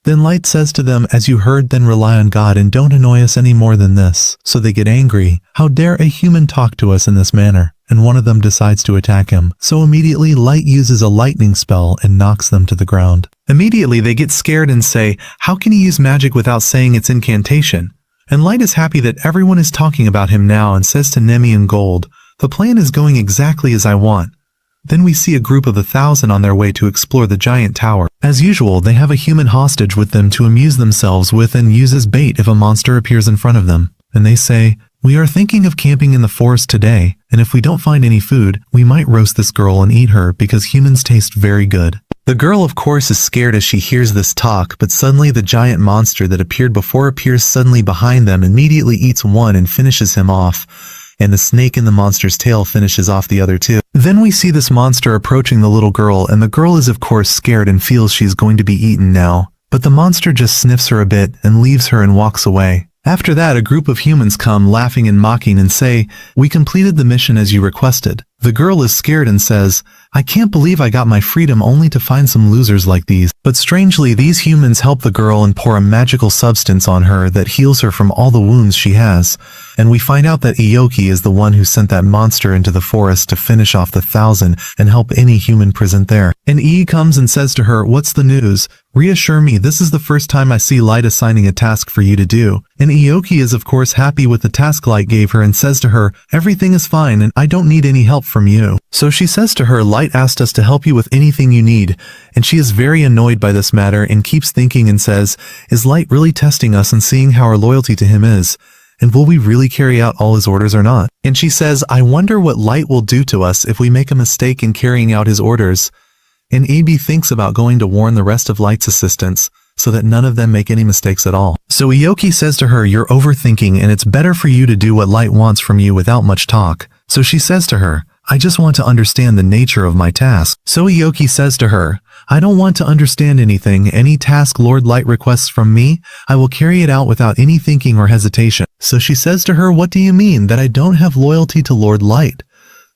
Then Light says to them, "As you heard, then rely on God and don't annoy us any more than this." So they get angry. How dare a human talk to us in this manner? And one of them decides to attack him. So immediately Light uses a lightning spell and knocks them to the ground. Immediately they get scared and say, "How can he use magic without saying its incantation?" And Light is happy that everyone is talking about him now and says to Nemi and Gold, "The plan is going exactly as I want." Then we see a group of 1,000 on their way to explore the giant tower. As usual, they have a human hostage with them to amuse themselves with and use as bait if a monster appears in front of them. And they say, "We are thinking of camping in the forest today, and if we don't find any food, we might roast this girl and eat her because humans taste very good." The girl, of course, is scared as she hears this talk, but suddenly the giant monster that appeared before appears suddenly behind them, immediately eats one and finishes him off, and the snake in the monster's tail finishes off the other two. Then we see this monster approaching the little girl, and the girl is of course scared and feels she's going to be eaten now, but the monster just sniffs her a bit and leaves her and walks away. After that, a group of humans come laughing and mocking and say, "We completed the mission as you requested." The girl is scared and says, "I can't believe I got my freedom only to find some losers like these." But strangely, these humans help the girl and pour a magical substance on her that heals her from all the wounds she has. And we find out that Ioki is the one who sent that monster into the forest to finish off the 1,000 and help any human present there. And Ii comes and says to her, "What's the news? Reassure me, this is the first time I see Light assigning a task for you to do." And Ioki is of course happy with the task Light gave her and says to her, "Everything is fine and I don't need any help from you." So she says to her, "Light asked us to help you with anything you need." And she is very annoyed by this matter and keeps thinking and says, "Is Light really testing us and seeing how our loyalty to him is? And will we really carry out all his orders or not?" And she says, "I wonder what Light will do to us if we make a mistake in carrying out his orders." And AB thinks about going to warn the rest of Light's assistants, so that none of them make any mistakes at all. So Ioki says to her, "You're overthinking and it's better for you to do what Light wants from you without much talk." So she says to her, "I just want to understand the nature of my task." So Ioki says to her, "I don't want to understand anything. Any task Lord Light requests from me, I will carry it out without any thinking or hesitation." So she says to her, "What do you mean, that I don't have loyalty to Lord Light?"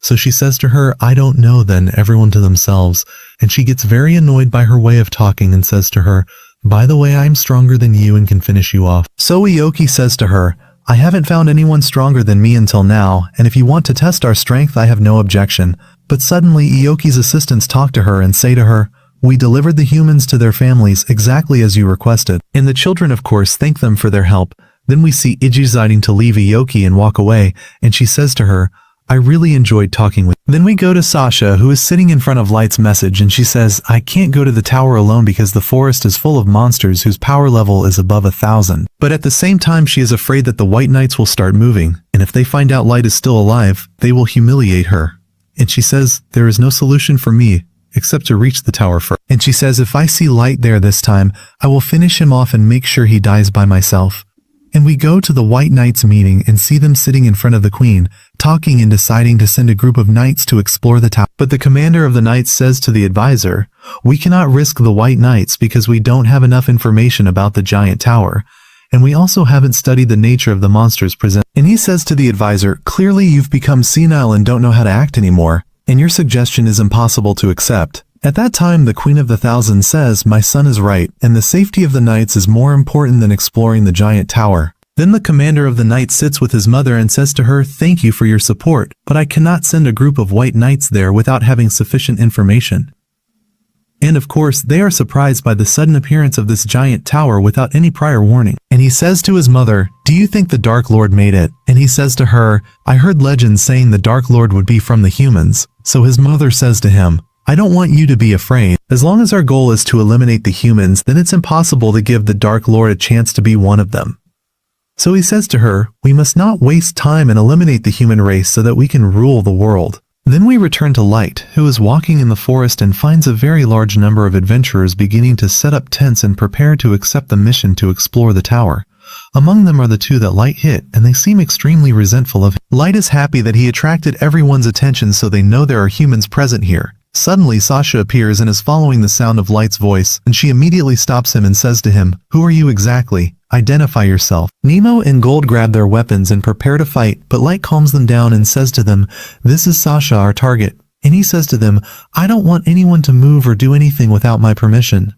So she says to her, "I don't know then, everyone to themselves." And she gets very annoyed by her way of talking and says to her, "By the way, I'm stronger than you and can finish you off." So Ioki says to her, "I haven't found anyone stronger than me until now, and if you want to test our strength, I have no objection." But suddenly Ioki's assistants talk to her and say to her, "We delivered the humans to their families exactly as you requested." And the children of course thank them for their help. Then we see Iji deciding to leave Ioki and walk away, and she says to her, "I really enjoyed talking with you." Then we go to Sasha, who is sitting in front of Light's message, and she says, "I can't go to the tower alone because the forest is full of monsters whose power level is above 1,000. But at the same time, she is afraid that the White Knights will start moving, and if they find out Light is still alive, they will humiliate her." And she says, "There is no solution for me except to reach the tower first." And she says, "If I see Light there this time, I will finish him off and make sure he dies by myself." And we go to the White Knights meeting and see them sitting in front of the Queen, talking and deciding to send a group of knights to explore the tower. But the commander of the knights says to the advisor, "We cannot risk the White Knights because we don't have enough information about the giant tower, and we also haven't studied the nature of the monsters present." And he says to the advisor, "Clearly you've become senile and don't know how to act anymore, and your suggestion is impossible to accept." At that time, the Queen of the Thousand says, "My son is right, and the safety of the knights is more important than exploring the giant tower." Then the commander of the knights sits with his mother and says to her, "Thank you for your support, but I cannot send a group of white knights there without having sufficient information." And of course, they are surprised by the sudden appearance of this giant tower without any prior warning. And he says to his mother, "Do you think the Dark Lord made it?" And he says to her, "I heard legends saying the Dark Lord would be from the humans." So his mother says to him, "I don't want you to be afraid. As long as our goal is to eliminate the humans, then it's impossible to give the Dark Lord a chance to be one of them." So he says to her, "We must not waste time and eliminate the human race so that we can rule the world." Then we return to Light, who is walking in the forest and finds a very large number of adventurers beginning to set up tents and prepare to accept the mission to explore the tower. Among them are the two that Light hit, and they seem extremely resentful of him. Light is happy that he attracted everyone's attention, so they know there are humans present here. Suddenly Sasha appears and is following the sound of Light's voice, and she immediately stops him and says to him, "Who are you exactly? Identify yourself." Nemo and Gold grab their weapons and prepare to fight, but Light calms them down and says to them, "This is Sasha, our target." And he says to them, "I don't want anyone to move or do anything without my permission."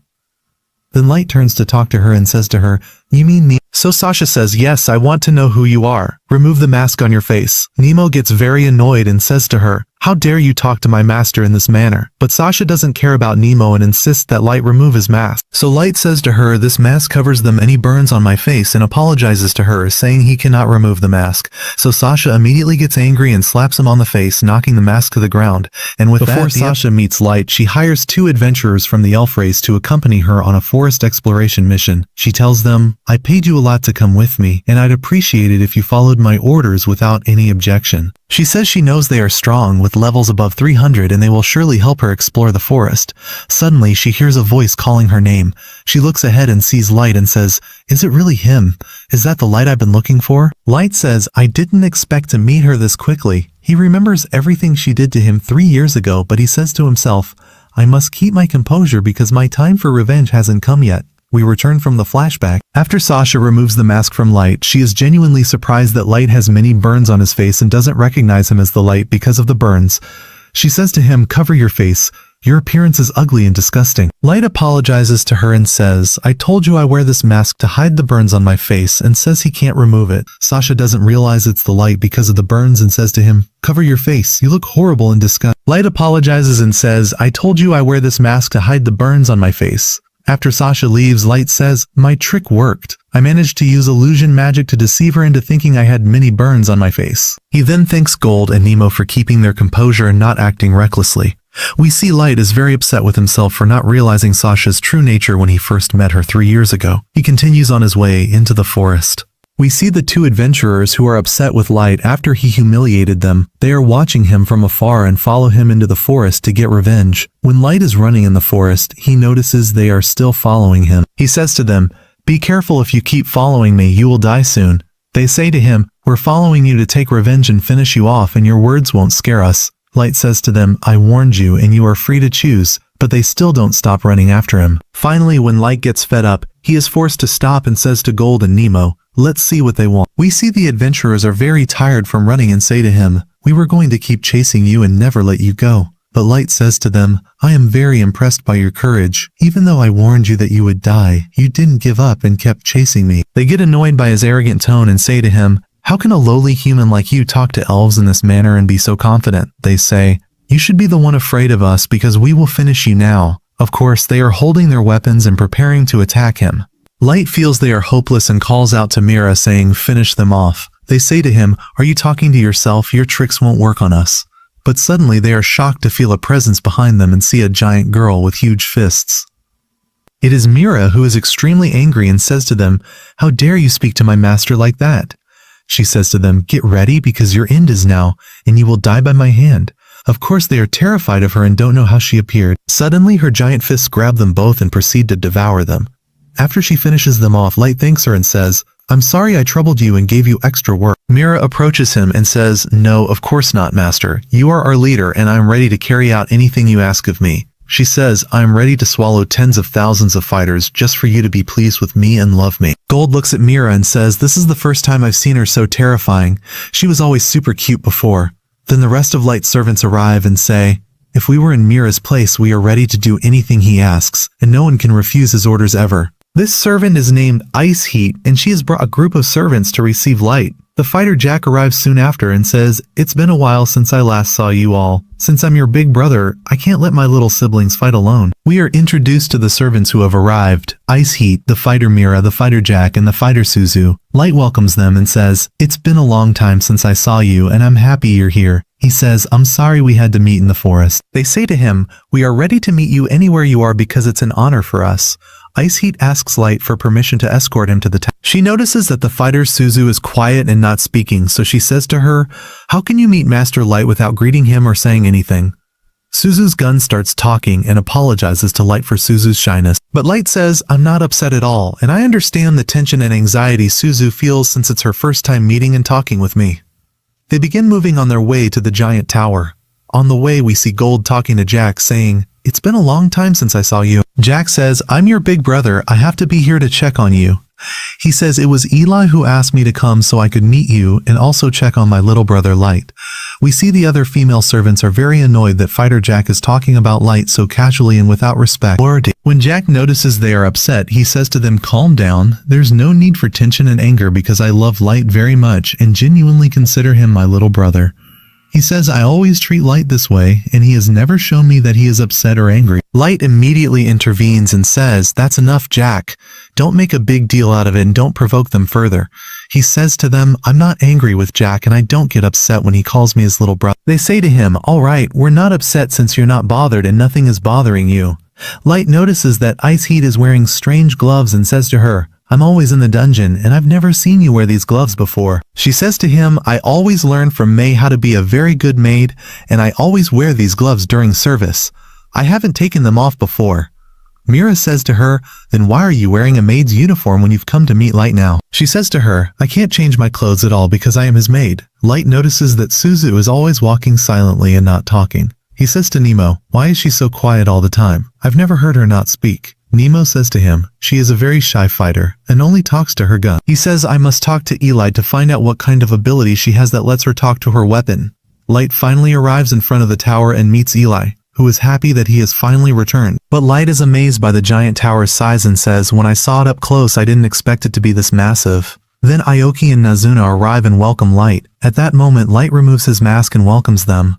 Then Light turns to talk to her and says to her, "You mean me?" So Sasha says, "Yes, I want to know who you are. Remove the mask on your face." Nemo gets very annoyed and says to her, How dare you talk to my master in this manner? But Sasha doesn't care about Nemo and insists that Light remove his mask. So Light says to her, this mask covers them and he burns on my face, and apologizes to her, saying he cannot remove the mask. So Sasha immediately gets angry and slaps him on the face, knocking the mask to the ground. And with Before Sasha meets Light, she hires 2 adventurers from the elf race to accompany her on a forest exploration mission. She tells them, I paid you a lot to come with me, and I'd appreciate it if you followed my orders without any objection. She says she knows they are strong, with levels above 300, and they will surely help her explore the forest. Suddenly, she hears a voice calling her name. She looks ahead and sees Light and says, is it really him? Is that the Light I've been looking for? Light says, I didn't expect to meet her this quickly. He remembers everything she did to him 3 years ago, but he says to himself, I must keep my composure because my time for revenge hasn't come yet. We return from the flashback. After Sasha removes the mask from Light, she is genuinely surprised that Light has many burns on his face and doesn't recognize him as the Light because of the burns. She says to him, cover your face. Your appearance is ugly and disgusting. Light apologizes to her and says, I told you I wear this mask to hide the burns on my face, and says he can't remove it. Sasha doesn't realize it's the Light because of the burns and says to him, cover your face. You look horrible and disgusting. Light apologizes and says, I told you I wear this mask to hide the burns on my face. After Sasha leaves, Light says, my trick worked. I managed to use illusion magic to deceive her into thinking I had many burns on my face. He then thanks Gold and Nemo for keeping their composure and not acting recklessly. We see Light is very upset with himself for not realizing Sasha's true nature when he first met her 3 years ago. He continues on his way into the forest. We see the 2 adventurers who are upset with Light after he humiliated them. They are watching him from afar and follow him into the forest to get revenge. When Light is running in the forest, he notices they are still following him. He says to them, be careful, if you keep following me, you will die soon. They say to him, we're following you to take revenge and finish you off, and your words won't scare us. Light says to them, I warned you and you are free to choose. But they still don't stop running after him. Finally, when Light gets fed up, he is forced to stop and says to Gold and Nemo, let's see what they want. We see the adventurers are very tired from running and say to him, we were going to keep chasing you and never let you go. But Light says to them, I am very impressed by your courage. Even though I warned you that you would die, you didn't give up and kept chasing me. They get annoyed by his arrogant tone and say to him, how can a lowly human like you talk to elves in this manner and be so confident? They say, you should be the one afraid of us because we will finish you now. Of course, they are holding their weapons and preparing to attack him. Light feels they are hopeless and calls out to Mira saying, finish them off. They say to him, are you talking to yourself? Your tricks won't work on us. But suddenly they are shocked to feel a presence behind them and see a giant girl with huge fists. It is Mira who is extremely angry and says to them, how dare you speak to my master like that? She says to them, get ready because your end is now, and you will die by my hand. Of course, they are terrified of her and don't know how she appeared. Suddenly, her giant fists grab them both and proceed to devour them. After she finishes them off, Light thanks her and says, I'm sorry I troubled you and gave you extra work. Mira approaches him and says, no, of course not, master. You are our leader and I am ready to carry out anything you ask of me. She says, I am ready to swallow tens of thousands of fighters just for you to be pleased with me and love me. Gold looks at Mira and says, this is the first time I've seen her so terrifying. She was always super cute before. Then the rest of Light's servants arrive and say, if we were in Mira's place, we are ready to do anything he asks, and no one can refuse his orders ever. This servant is named Ice Heat, and she has brought a group of servants to receive Light. The fighter Jack arrives soon after and says, it's been a while since I last saw you all. Since I'm your big brother, I can't let my little siblings fight alone. We are introduced to the servants who have arrived. Ice Heat, the fighter Mira, the fighter Jack, and the fighter Suzu. Light welcomes them and says, it's been a long time since I saw you and I'm happy you're here. He says, I'm sorry we had to meet in the forest. They say to him, we are ready to meet you anywhere you are because it's an honor for us. Ice Heat asks Light for permission to escort him to the town. She notices that the fighter Suzu is quiet and not speaking, so she says to her, how can you meet Master Light without greeting him or saying anything? Suzu's gun starts talking and apologizes to Light for Suzu's shyness. But Light says, I'm not upset at all, and I understand the tension and anxiety Suzu feels since it's her first time meeting and talking with me. They begin moving on their way to the giant tower. On the way, we see Gold talking to Jack saying, it's been a long time since I saw you. Jack says, I'm your big brother. I have to be here to check on you. He says, it was Eli who asked me to come so I could meet you and also check on my little brother Light. We see the other female servants are very annoyed that Fighter Jack is talking about Light so casually and without respect. When Jack notices they are upset, he says to them, calm down. There's no need for tension and anger because I love Light very much and genuinely consider him my little brother. He He says, I always treat Light this way, and he has never shown me that he is upset or angry. Light immediately intervenes and says, that's enough, Jack. Don't make a big deal out of it and don't provoke them further. He says to them, I'm not angry with Jack and I don't get upset when he calls me his little brother. They say to him, all right, we're not upset since you're not bothered and nothing is bothering you. Light notices that Ice Heat is wearing strange gloves and says to her, I'm always in the dungeon and I've never seen you wear these gloves before. She says to him, I always learn from May how to be a very good maid and I always wear these gloves during service. I haven't taken them off before. Mira says to her, then why are you wearing a maid's uniform when you've come to meet Light now? She says to her, I can't change my clothes at all because I am his maid. Light notices that Suzu is always walking silently and not talking. He says to Nemo, why is she so quiet all the time? I've never heard her not speak. Nemo says to him, she is a very shy fighter and only talks to her gun. He says, I must talk to Eli to find out what kind of ability she has that lets her talk to her weapon. Light finally arrives in front of the tower and meets Eli, who is happy that he has finally returned. But Light is amazed by the giant tower's size and says, when I saw it up close I didn't expect it to be this massive. Then Aoki and Nazuna arrive and welcome Light. At that moment Light removes his mask and welcomes them.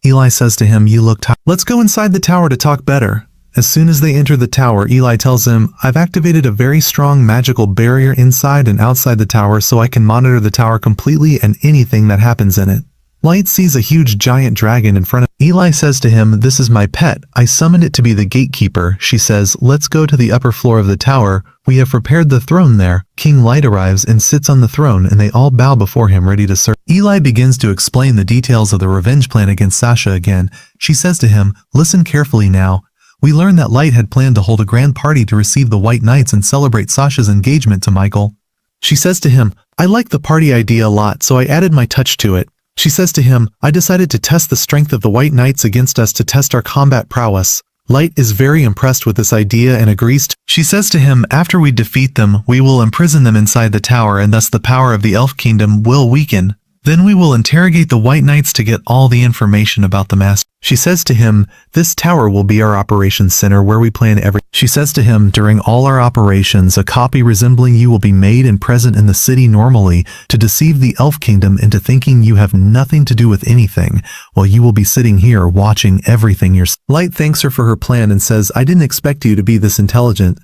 Eli says to him, you look tired. Let's go inside the tower to talk better. As soon as they enter the tower, Eli tells him, I've activated a very strong magical barrier inside and outside the tower so I can monitor the tower completely and anything that happens in it. Light sees a huge giant dragon in front of Eli says to him, this is my pet. I summoned it to be the gatekeeper. She says, let's go to the upper floor of the tower. We have prepared the throne there. King Light arrives and sits on the throne and they all bow before him ready to serve. Eli begins to explain the details of the revenge plan against Sasha again. She says to him, listen carefully now. We learn that Light had planned to hold a grand party to receive the White Knights and celebrate Sasha's engagement to Michael. She says to him, I like the party idea a lot so I added my touch to it. She says to him, I decided to test the strength of the White Knights against us to test our combat prowess. Light is very impressed with this idea and agrees to. She says to him, after we defeat them, we will imprison them inside the tower and thus the power of the Elf Kingdom will weaken. Then we will interrogate the White Knights to get all the information about the master. She says to him, this tower will be our operations center where we plan every. She says to him, during all our operations, a copy resembling you will be made and present in the city normally to deceive the Elf Kingdom into thinking you have nothing to do with anything, while you will be sitting here watching everything yourself. Light thanks her for her plan and says, I didn't expect you to be this intelligent.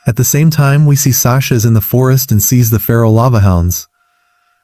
At the same time, we see Sasha is in the forest and sees the feral lava hounds.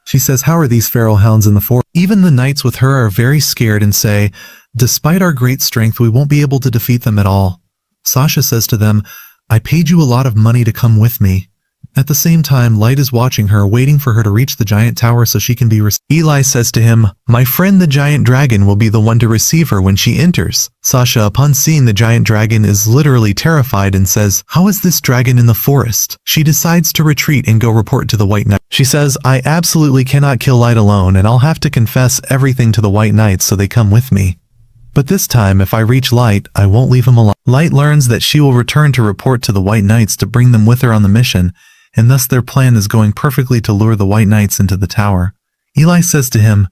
She says, how are these feral hounds in the forest? Even the knights with her are very scared and say, despite our great strength, we won't be able to defeat them at all. Sasha says to them, I paid you a lot of money to come with me. At the same time, Light is watching her, waiting for her to reach the giant tower so she can be received. Eli says to him, my friend the giant dragon will be the one to receive her when she enters. Sasha, upon seeing the giant dragon, is literally terrified and says, how is this dragon in the forest? She decides to retreat and go report to the White Knight. She says, I absolutely cannot kill Light alone and I'll have to confess everything to the White Knights so they come with me. But this time, if I reach Light, I won't leave him alone. Light learns that she will return to report to the White Knights to bring them with her on the mission, and thus their plan is going perfectly to lure the White Knights into the tower. Eli says to him,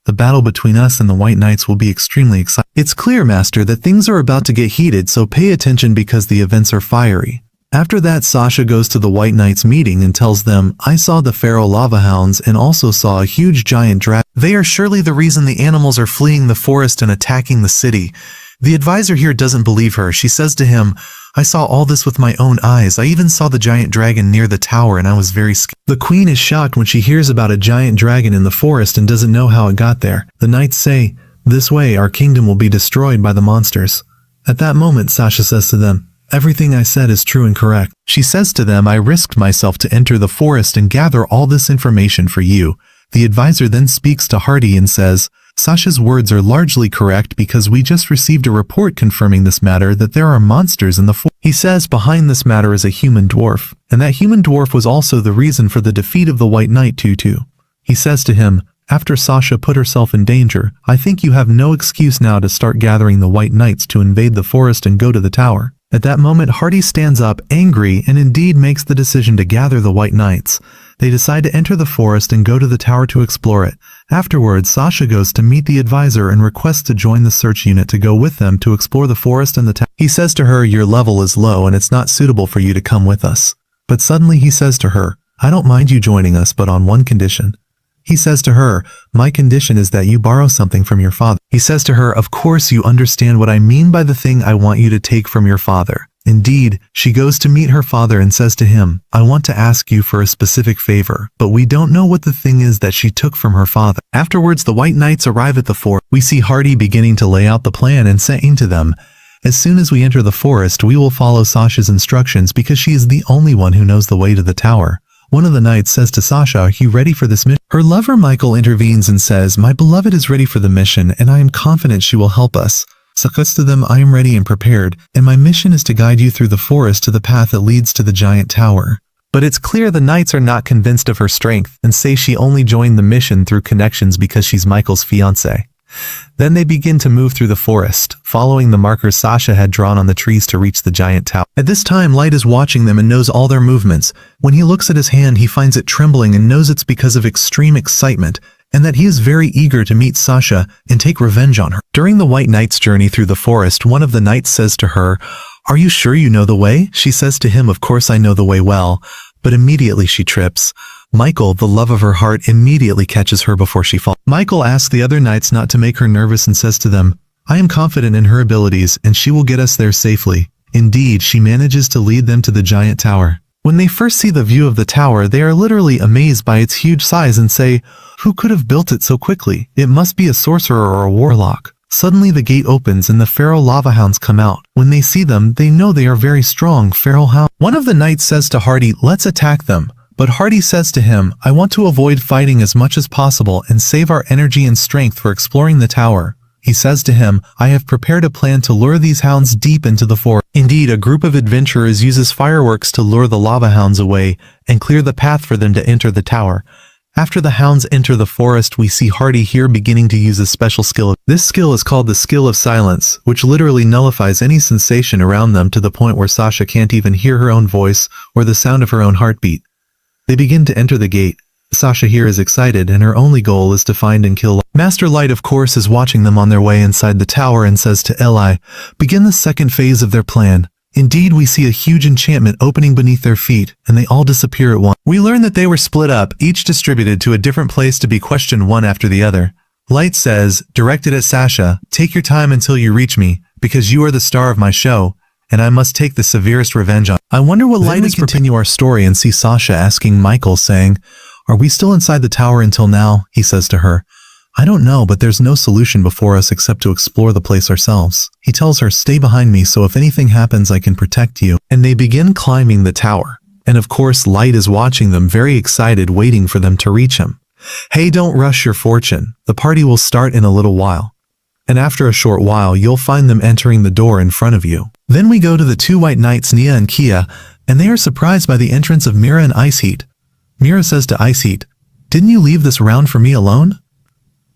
the battle between us and the White Knights will be extremely exciting. It's clear, Master, that things are about to get heated, so pay attention because the events are fiery. After that, Sasha goes to the White Knights meeting and tells them, I saw the feral lava hounds and also saw a huge giant dragon. They are surely the reason the animals are fleeing the forest and attacking the city. The advisor here doesn't believe her. She says to him, I saw all this with my own eyes. I even saw the giant dragon near the tower and I was very scared. The queen is shocked when she hears about a giant dragon in the forest and doesn't know how it got there. The knights say, this way our kingdom will be destroyed by the monsters. At that moment, Sasha says to them, everything I said is true and correct. She says to them, I risked myself to enter the forest and gather all this information for you. The advisor then speaks to Hardy and says, Sasha's words are largely correct because we just received a report confirming this matter that there are monsters in the forest. He says behind this matter is a human dwarf, and that human dwarf was also the reason for the defeat of the White Knight Tutu. He says to him, after Sasha put herself in danger, I think you have no excuse now to start gathering the White Knights to invade the forest and go to the tower. At that moment, Hardy stands up, angry, and indeed makes the decision to gather the White Knights. They decide to enter the forest and go to the tower to explore it. Afterwards, Sasha goes to meet the advisor and requests to join the search unit to go with them to explore the forest and the tower. He says to her, your level is low and it's not suitable for you to come with us. But suddenly he says to her, I don't mind you joining us, but on one condition. He says to her, "My condition is that you borrow something from your father." He says to her, "Of course you understand what I mean by the thing I want you to take from your father." Indeed, she goes to meet her father and says to him, "I want to ask you for a specific favor," but we don't know what the thing is that she took from her father. Afterwards, the White Knights arrive at the forest. We see Hardy beginning to lay out the plan and saying to them, "As soon as we enter the forest, we will follow Sasha's instructions because she is the only one who knows the way to the tower." One of the knights says to Sasha, "Are you ready for this mission?" Her lover Michael intervenes and says, "My beloved is ready for the mission and I am confident she will help us." Sasha says to them, "I am ready and prepared, and my mission is to guide you through the forest to the path that leads to the giant tower." But it's clear the knights are not convinced of her strength and say she only joined the mission through connections because she's Michael's fiancé. Then they begin to move through the forest, following the markers Sasha had drawn on the trees to reach the giant tower. At this time, Light is watching them and knows all their movements. When he looks at his hand, he finds it trembling and knows it's because of extreme excitement, and that he is very eager to meet Sasha and take revenge on her. During the White Knight's journey through the forest, one of the knights says to her, "Are you sure you know the way?" She says to him, "Of course I know the way well," but immediately she trips. Michael, the love of her heart, immediately catches her before she falls. Michael asks the other knights not to make her nervous and says to them, "I am confident in her abilities and she will get us there safely." Indeed, she manages to lead them to the giant tower. When they first see the view of the tower, they are literally amazed by its huge size and say, "Who could have built it so quickly? It must be a sorcerer or a warlock." Suddenly the gate opens and the feral lava hounds come out. When they see them, they know they are very strong feral hounds. One of the knights says to Hardy, "Let's attack them." But Hardy says to him, "I want to avoid fighting as much as possible and save our energy and strength for exploring the tower." He says to him, "I have prepared a plan to lure these hounds deep into the forest." Indeed, a group of adventurers uses fireworks to lure the lava hounds away and clear the path for them to enter the tower. After the hounds enter the forest, we see Hardy here beginning to use a special skill. This skill is called the skill of silence, which literally nullifies any sensation around them to the point where Sasha can't even hear her own voice or the sound of her own heartbeat. They begin to enter the gate. Sasha here is excited and her only goal is to find and kill. Master Light, of course, is watching them on their way inside the tower and says to Eli, "Begin the second phase of their plan." Indeed, we see a huge enchantment opening beneath their feet, and they all disappear at once. We learn that they were split up, each distributed to a different place to be questioned one after the other. Light says, directed at Sasha, "Take your time until you reach me, because you are the star of my show, and I must take the severest revenge on." I wonder what Light is. Continue our story and see Sasha asking Michael, saying, "Are we still inside the tower until now?" He says to her, "I don't know, but there's no solution before us except to explore the place ourselves." He tells her, "Stay behind me so if anything happens I can protect you." And they begin climbing the tower. And of course Light is watching them, very excited, waiting for them to reach him. "Hey, don't rush your fortune. The party will start in a little while. And after a short while you'll find them entering the door in front of you." Then we go to the two white knights, Nia and Kia, and they are surprised by the entrance of Mira and Ice Heat. Mira says to Ice Heat, "Didn't you leave this round for me alone?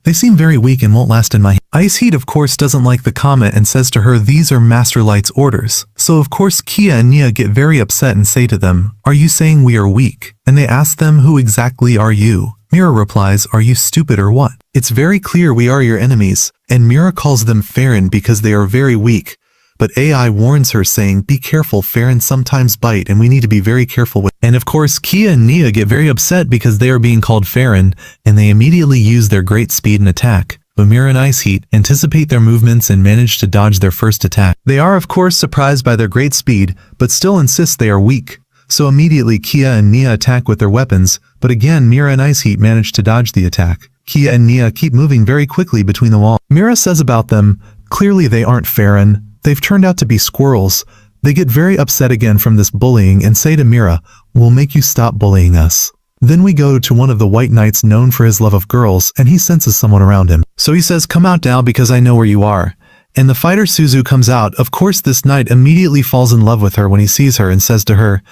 They seem very weak and won't last in my..." Ice Heat, of course, doesn't like the comment and says to her, "These are Master Light's orders." So of course Kia and Nia get very upset and say to them, "Are you saying we are weak?" And they ask them, "Who exactly are you?" Mira replies, "Are you stupid or what? It's very clear we are your enemies." And Mira calls them Farron because they are very weak. But AI warns her, saying, "Be careful, Farron sometimes bite and we need to be very careful with..." And of course Kia and Nia get very upset because they are being called Farron, and they immediately use their great speed and attack. But Mira and Ice Heat anticipate their movements and manage to dodge their first attack. They are of course surprised by their great speed, but still insist they are weak. So immediately Kia and Nia attack with their weapons, but again Mira and Ice Heat manage to dodge the attack. Kia and Nia keep moving very quickly between the walls. Mira says about them, "Clearly they aren't Farron. They've turned out to be squirrels." They get very upset again from this bullying and say to Mira, "We'll make you stop bullying us." Then we go to one of the white knights known for his love of girls, and he senses someone around him. So he says, "Come out now because I know where you are." And the fighter Suzu comes out. Of course this knight immediately falls in love with her when he sees her and says to her,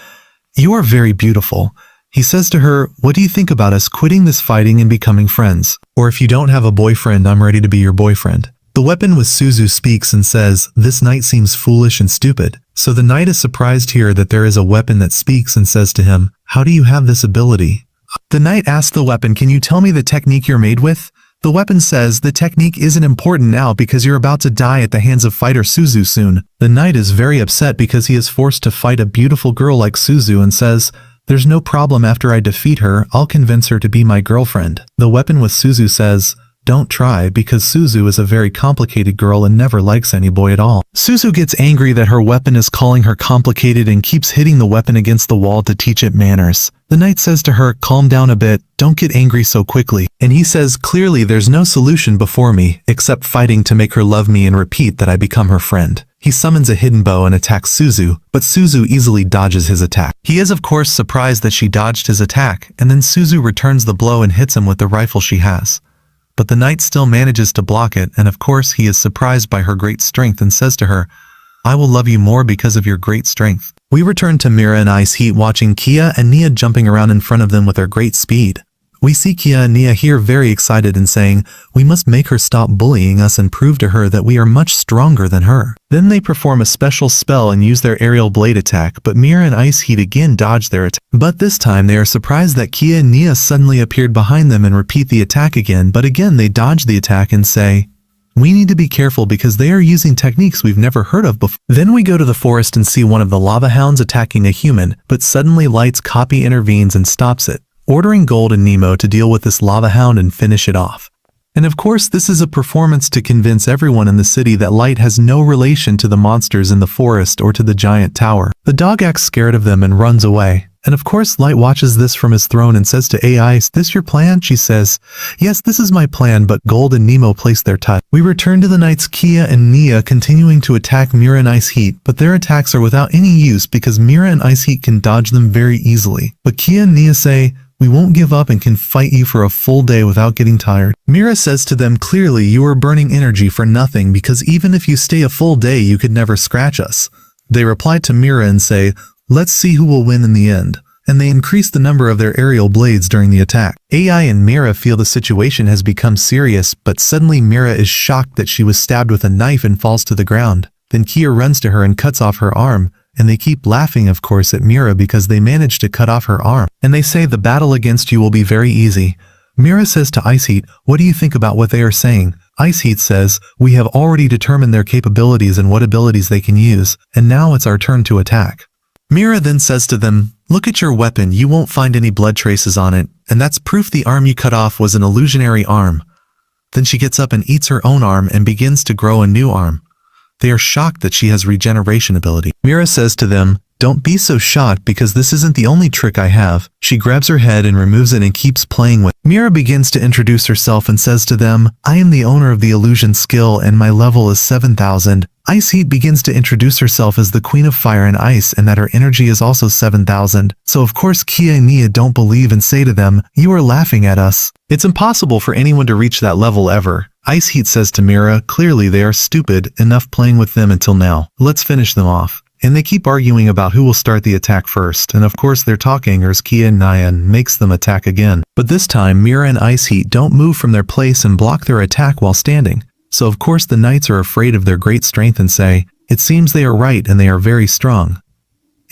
"You are very beautiful." He says to her, "What do you think about us quitting this fighting and becoming friends? Or if you don't have a boyfriend, I'm ready to be your boyfriend." The weapon with Suzu speaks and says, "This knight seems foolish and stupid." So the knight is surprised here that there is a weapon that speaks and says to him, "How do you have this ability?" The knight asks the weapon, "Can you tell me the technique you're made with?" The weapon says, "The technique isn't important now because you're about to die at the hands of fighter Suzu soon." The knight is very upset because he is forced to fight a beautiful girl like Suzu and says, "There's no problem. After I defeat her, I'll convince her to be my girlfriend." The weapon with Suzu says, "Don't try, because Suzu is a very complicated girl and never likes any boy at all." Suzu gets angry that her weapon is calling her complicated and keeps hitting the weapon against the wall to teach it manners. The knight says to her, "Calm down a bit, don't get angry so quickly." And he says, "Clearly there's no solution before me, except fighting to make her love me and repeat that I become her friend." He summons a hidden bow and attacks Suzu, but Suzu easily dodges his attack. He is of course surprised that she dodged his attack, and then Suzu returns the blow and hits him with the rifle she has. But the knight still manages to block it, and of course he is surprised by her great strength and says to her, "I will love you more because of your great strength." We return to Mira and Ice Heat watching Kia and Nia jumping around in front of them with their great speed. We see Kia and Nia here very excited and saying, "We must make her stop bullying us and prove to her that we are much stronger than her." Then they perform a special spell and use their aerial blade attack, but Mira and Ice Heat again dodge their attack. But this time they are surprised that Kia and Nia suddenly appeared behind them and repeat the attack again, but again they dodge the attack and say, "We need to be careful because they are using techniques we've never heard of before." Then we go to the forest and see one of the lava hounds attacking a human, but suddenly Light's copy intervenes and stops it, ordering Gold and Nemo to deal with this lava hound and finish it off. And of course this is a performance to convince everyone in the city that Light has no relation to the monsters in the forest or to the giant tower. The dog acts scared of them and runs away. And of course Light watches this from his throne and says to AI, "Is this your plan?" She says, "Yes, this is my plan," but Gold and Nemo place their touch. We return to the knights Kia and Nia continuing to attack Mira and Ice Heat, but their attacks are without any use because Mira and Ice Heat can dodge them very easily. But Kia and Nia say, "We won't give up and can fight you for a full day without getting tired." Mira says to them, "Clearly you are burning energy for nothing because even if you stay a full day you could never scratch us." They reply to Mira and say, "Let's see who will win in the end." And they increase the number of their aerial blades during the attack. AI and Mira feel the situation has become serious, but suddenly Mira is shocked that she was stabbed with a knife and falls to the ground. Then Kia runs to her and cuts off her arm, and they keep laughing of course at Mira because they managed to cut off her arm. And they say the battle against you will be very easy. Mira says to Ice Heat, "What do you think about what they are saying?" Ice Heat says, "We have already determined their capabilities and what abilities they can use, and now it's our turn to attack." Mira then says to them, "Look at your weapon, you won't find any blood traces on it, and that's proof the arm you cut off was an illusionary arm." Then she gets up and eats her own arm and begins to grow a new arm. They are shocked that she has regeneration ability. Mira says to them, "Don't be so shocked because this isn't the only trick I have." She grabs her head and removes it and keeps playing with it. Mira begins to introduce herself and says to them, "I am the owner of the illusion skill and my level is 7,000. Ice Heat begins to introduce herself as the Queen of Fire and Ice and that her energy is also 7,000. So of course Kia and Nia don't believe and say to them, "You are laughing at us. It's impossible for anyone to reach that level ever." Ice Heat says to Mira, "Clearly they are stupid, enough playing with them until now. Let's finish them off." And they keep arguing about who will start the attack first, and of course their talk angers Kia and Nia and makes them attack again. But this time Mira and Ice Heat don't move from their place and block their attack while standing. So of course the knights are afraid of their great strength and say, "It seems they are right and they are very strong."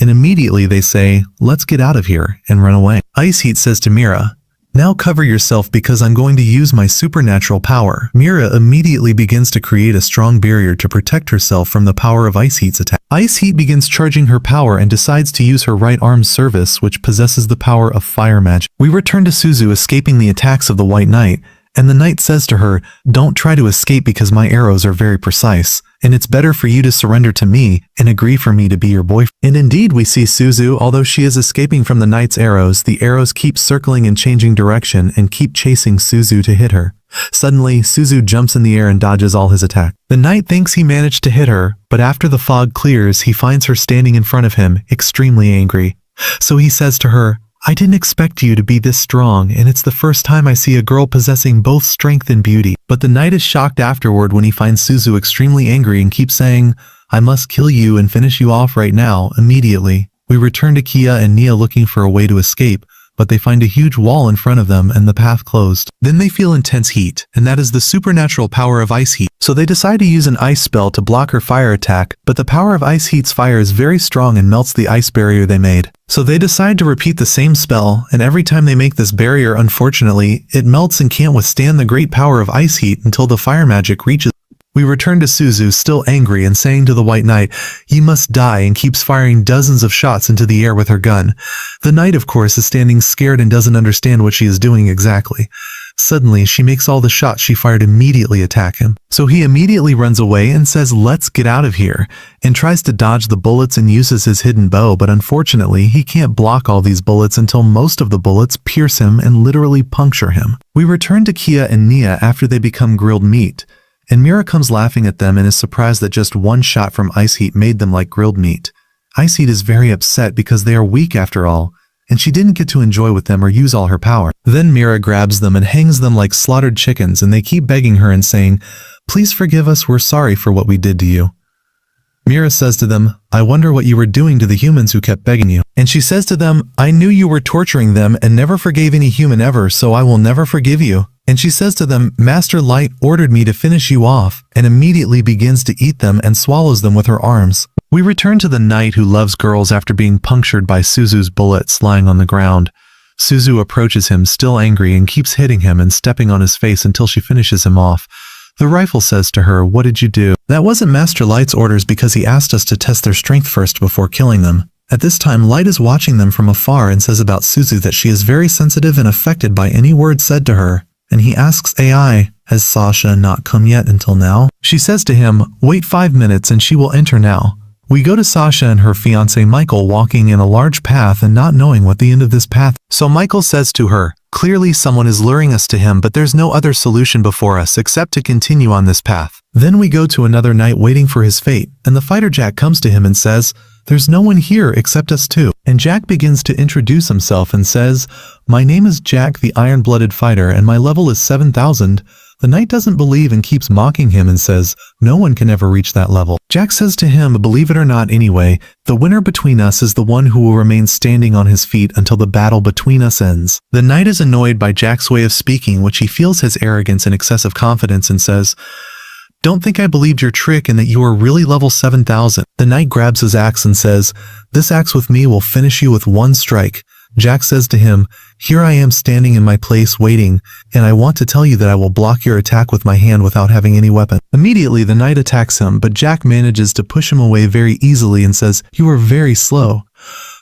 And immediately they say, "Let's get out of here," and run away. Ice Heat says to Mira, "Now cover yourself because I'm going to use my supernatural power." Mira immediately begins to create a strong barrier to protect herself from the power of Ice Heat's attack. Ice Heat begins charging her power and decides to use her right arm's service, which possesses the power of fire magic. We return to Suzu escaping the attacks of the White Knight, and the knight says to her, "Don't try to escape because my arrows are very precise, and it's better for you to surrender to me and agree for me to be your boyfriend." And indeed we see Suzu, although she is escaping from the knight's arrows, the arrows keep circling and changing direction and keep chasing Suzu to hit her. Suddenly, Suzu jumps in the air and dodges all his attack. The knight thinks he managed to hit her, but after the fog clears, he finds her standing in front of him, extremely angry. So he says to her, "I didn't expect you to be this strong, and it's the first time I see a girl possessing both strength and beauty." But the knight is shocked afterward when he finds Suzu extremely angry and keeps saying, "I must kill you and finish you off right now, immediately." We return to Kia and Nia looking for a way to escape, but they find a huge wall in front of them and the path closed. Then they feel intense heat, and that is the supernatural power of Ice Heat. So they decide to use an ice spell to block her fire attack, but the power of Ice Heat's fire is very strong and melts the ice barrier they made. So they decide to repeat the same spell, and every time they make this barrier, unfortunately, it melts and can't withstand the great power of Ice Heat until the fire magic reaches. We return to Suzu still angry and saying to the White Knight, "You must die," and keeps firing dozens of shots into the air with her gun. The knight of course is standing scared and doesn't understand what she is doing exactly. Suddenly she makes all the shots she fired immediately attack him. So he immediately runs away and says, "Let's get out of here," and tries to dodge the bullets and uses his hidden bow, but unfortunately he can't block all these bullets until most of the bullets pierce him and literally puncture him. We return to Kia and Nia after they become grilled meat. And Mira comes laughing at them and is surprised that just one shot from Ice Heat made them like grilled meat. Ice Heat is very upset because they are weak after all, and she didn't get to enjoy with them or use all her power. Then Mira grabs them and hangs them like slaughtered chickens, and they keep begging her and saying, "Please forgive us, we're sorry for what we did to you." Mira says to them, "I wonder what you were doing to the humans who kept begging you." And she says to them, "I knew you were torturing them and never forgave any human ever, so I will never forgive you." And she says to them, "Master Light ordered me to finish you off," and immediately begins to eat them and swallows them with her arms. We return to the knight who loves girls after being punctured by Suzu's bullets lying on the ground. Suzu approaches him still angry and keeps hitting him and stepping on his face until she finishes him off. The rifle says to her, "What did you do?" "That wasn't Master Light's orders because he asked us to test their strength first before killing them." At this time, Light is watching them from afar and says about Suzu that she is very sensitive and affected by any word said to her. And he asks AI, "Has Sasha not come yet until now?" She says to him, "Wait 5 minutes and she will enter now." We go to Sasha and her fiancé Michael walking in a large path and not knowing what the end of this path. So Michael says to her, "Clearly someone is luring us to him, but there's no other solution before us except to continue on this path." Then we go to another knight waiting for his fate, and the fighter Jack comes to him and says, "There's no one here except us two." And Jack begins to introduce himself and says, "My name is Jack the Iron-Blooded Fighter and my level is 7,000. The knight doesn't believe and keeps mocking him and says, "No one can ever reach that level." Jack says to him, "Believe it or not anyway, the winner between us is the one who will remain standing on his feet until the battle between us ends." The knight is annoyed by Jack's way of speaking, which he feels his arrogance and excessive confidence, and says, "Don't think I believed your trick and that you are really level 7,000. The knight grabs his axe and says, "This axe with me will finish you with one strike." Jack says to him, "Here I am standing in my place waiting, and I want to tell you that I will block your attack with my hand without having any weapon." Immediately the knight attacks him, but Jack manages to push him away very easily and says, "You are very slow."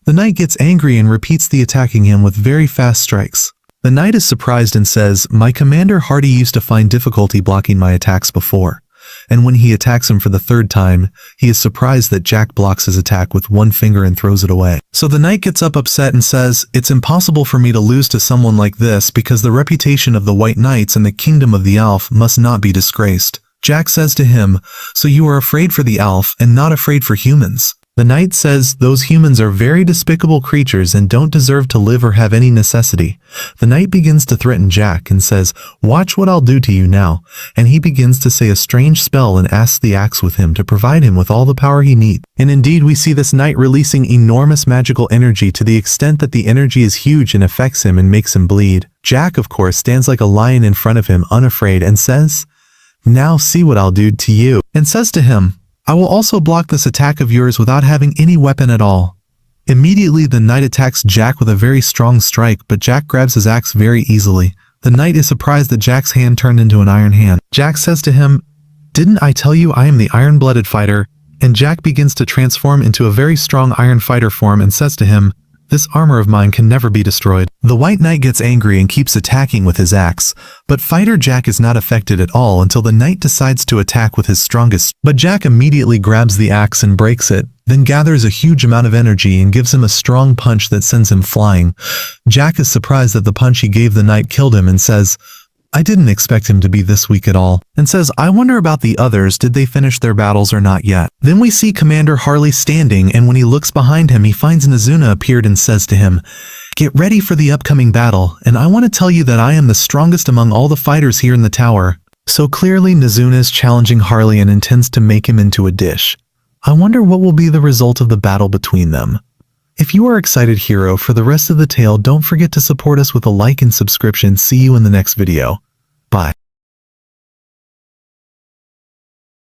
The knight gets angry and repeats the attacking him with very fast strikes. The knight is surprised and says, "My commander Hardy used to find difficulty blocking my attacks before." And when he attacks him for the third time, he is surprised that Jack blocks his attack with one finger and throws it away. So the knight gets up upset and says, "It's impossible for me to lose to someone like this because the reputation of the White Knights and the kingdom of the Elf must not be disgraced." Jack says to him, "So you are afraid for the Elf and not afraid for humans?" The knight says those humans are very despicable creatures and don't deserve to live or have any necessity. The knight begins to threaten Jack and says, "Watch what I'll do to you now," and he begins to say a strange spell and asks the axe with him to provide him with all the power he needs. And indeed we see this knight releasing enormous magical energy to the extent that the energy is huge and affects him and makes him bleed. Jack, of course, stands like a lion in front of him unafraid and says, "Now see what I'll do to you," and says to him, "I will also block this attack of yours without having any weapon at all." Immediately the knight attacks Jack with a very strong strike, but Jack grabs his axe very easily. The knight is surprised that Jack's hand turned into an iron hand. Jack says to him, "Didn't I tell you I am the Iron-Blooded Fighter?" And Jack begins to transform into a very strong iron fighter form and says to him, "This armor of mine can never be destroyed." The White Knight gets angry and keeps attacking with his axe, but Fighter Jack is not affected at all until the knight decides to attack with his strongest. But Jack immediately grabs the axe and breaks it, then gathers a huge amount of energy and gives him a strong punch that sends him flying. Jack is surprised that the punch he gave the knight killed him and says, "I didn't expect him to be this weak at all," and says, "I wonder about the others, did they finish their battles or not yet?" Then we see Commander Harley standing, and when he looks behind him he finds Nazuna appeared and says to him, "Get ready for the upcoming battle, and I want to tell you that I am the strongest among all the fighters here in the tower." So clearly Nazuna is challenging Harley and intends to make him into a dish. I wonder what will be the result of the battle between them. If you are excited, hero, for the rest of the tale, don't forget to support us with a like and subscription. See you in the next video. Bye.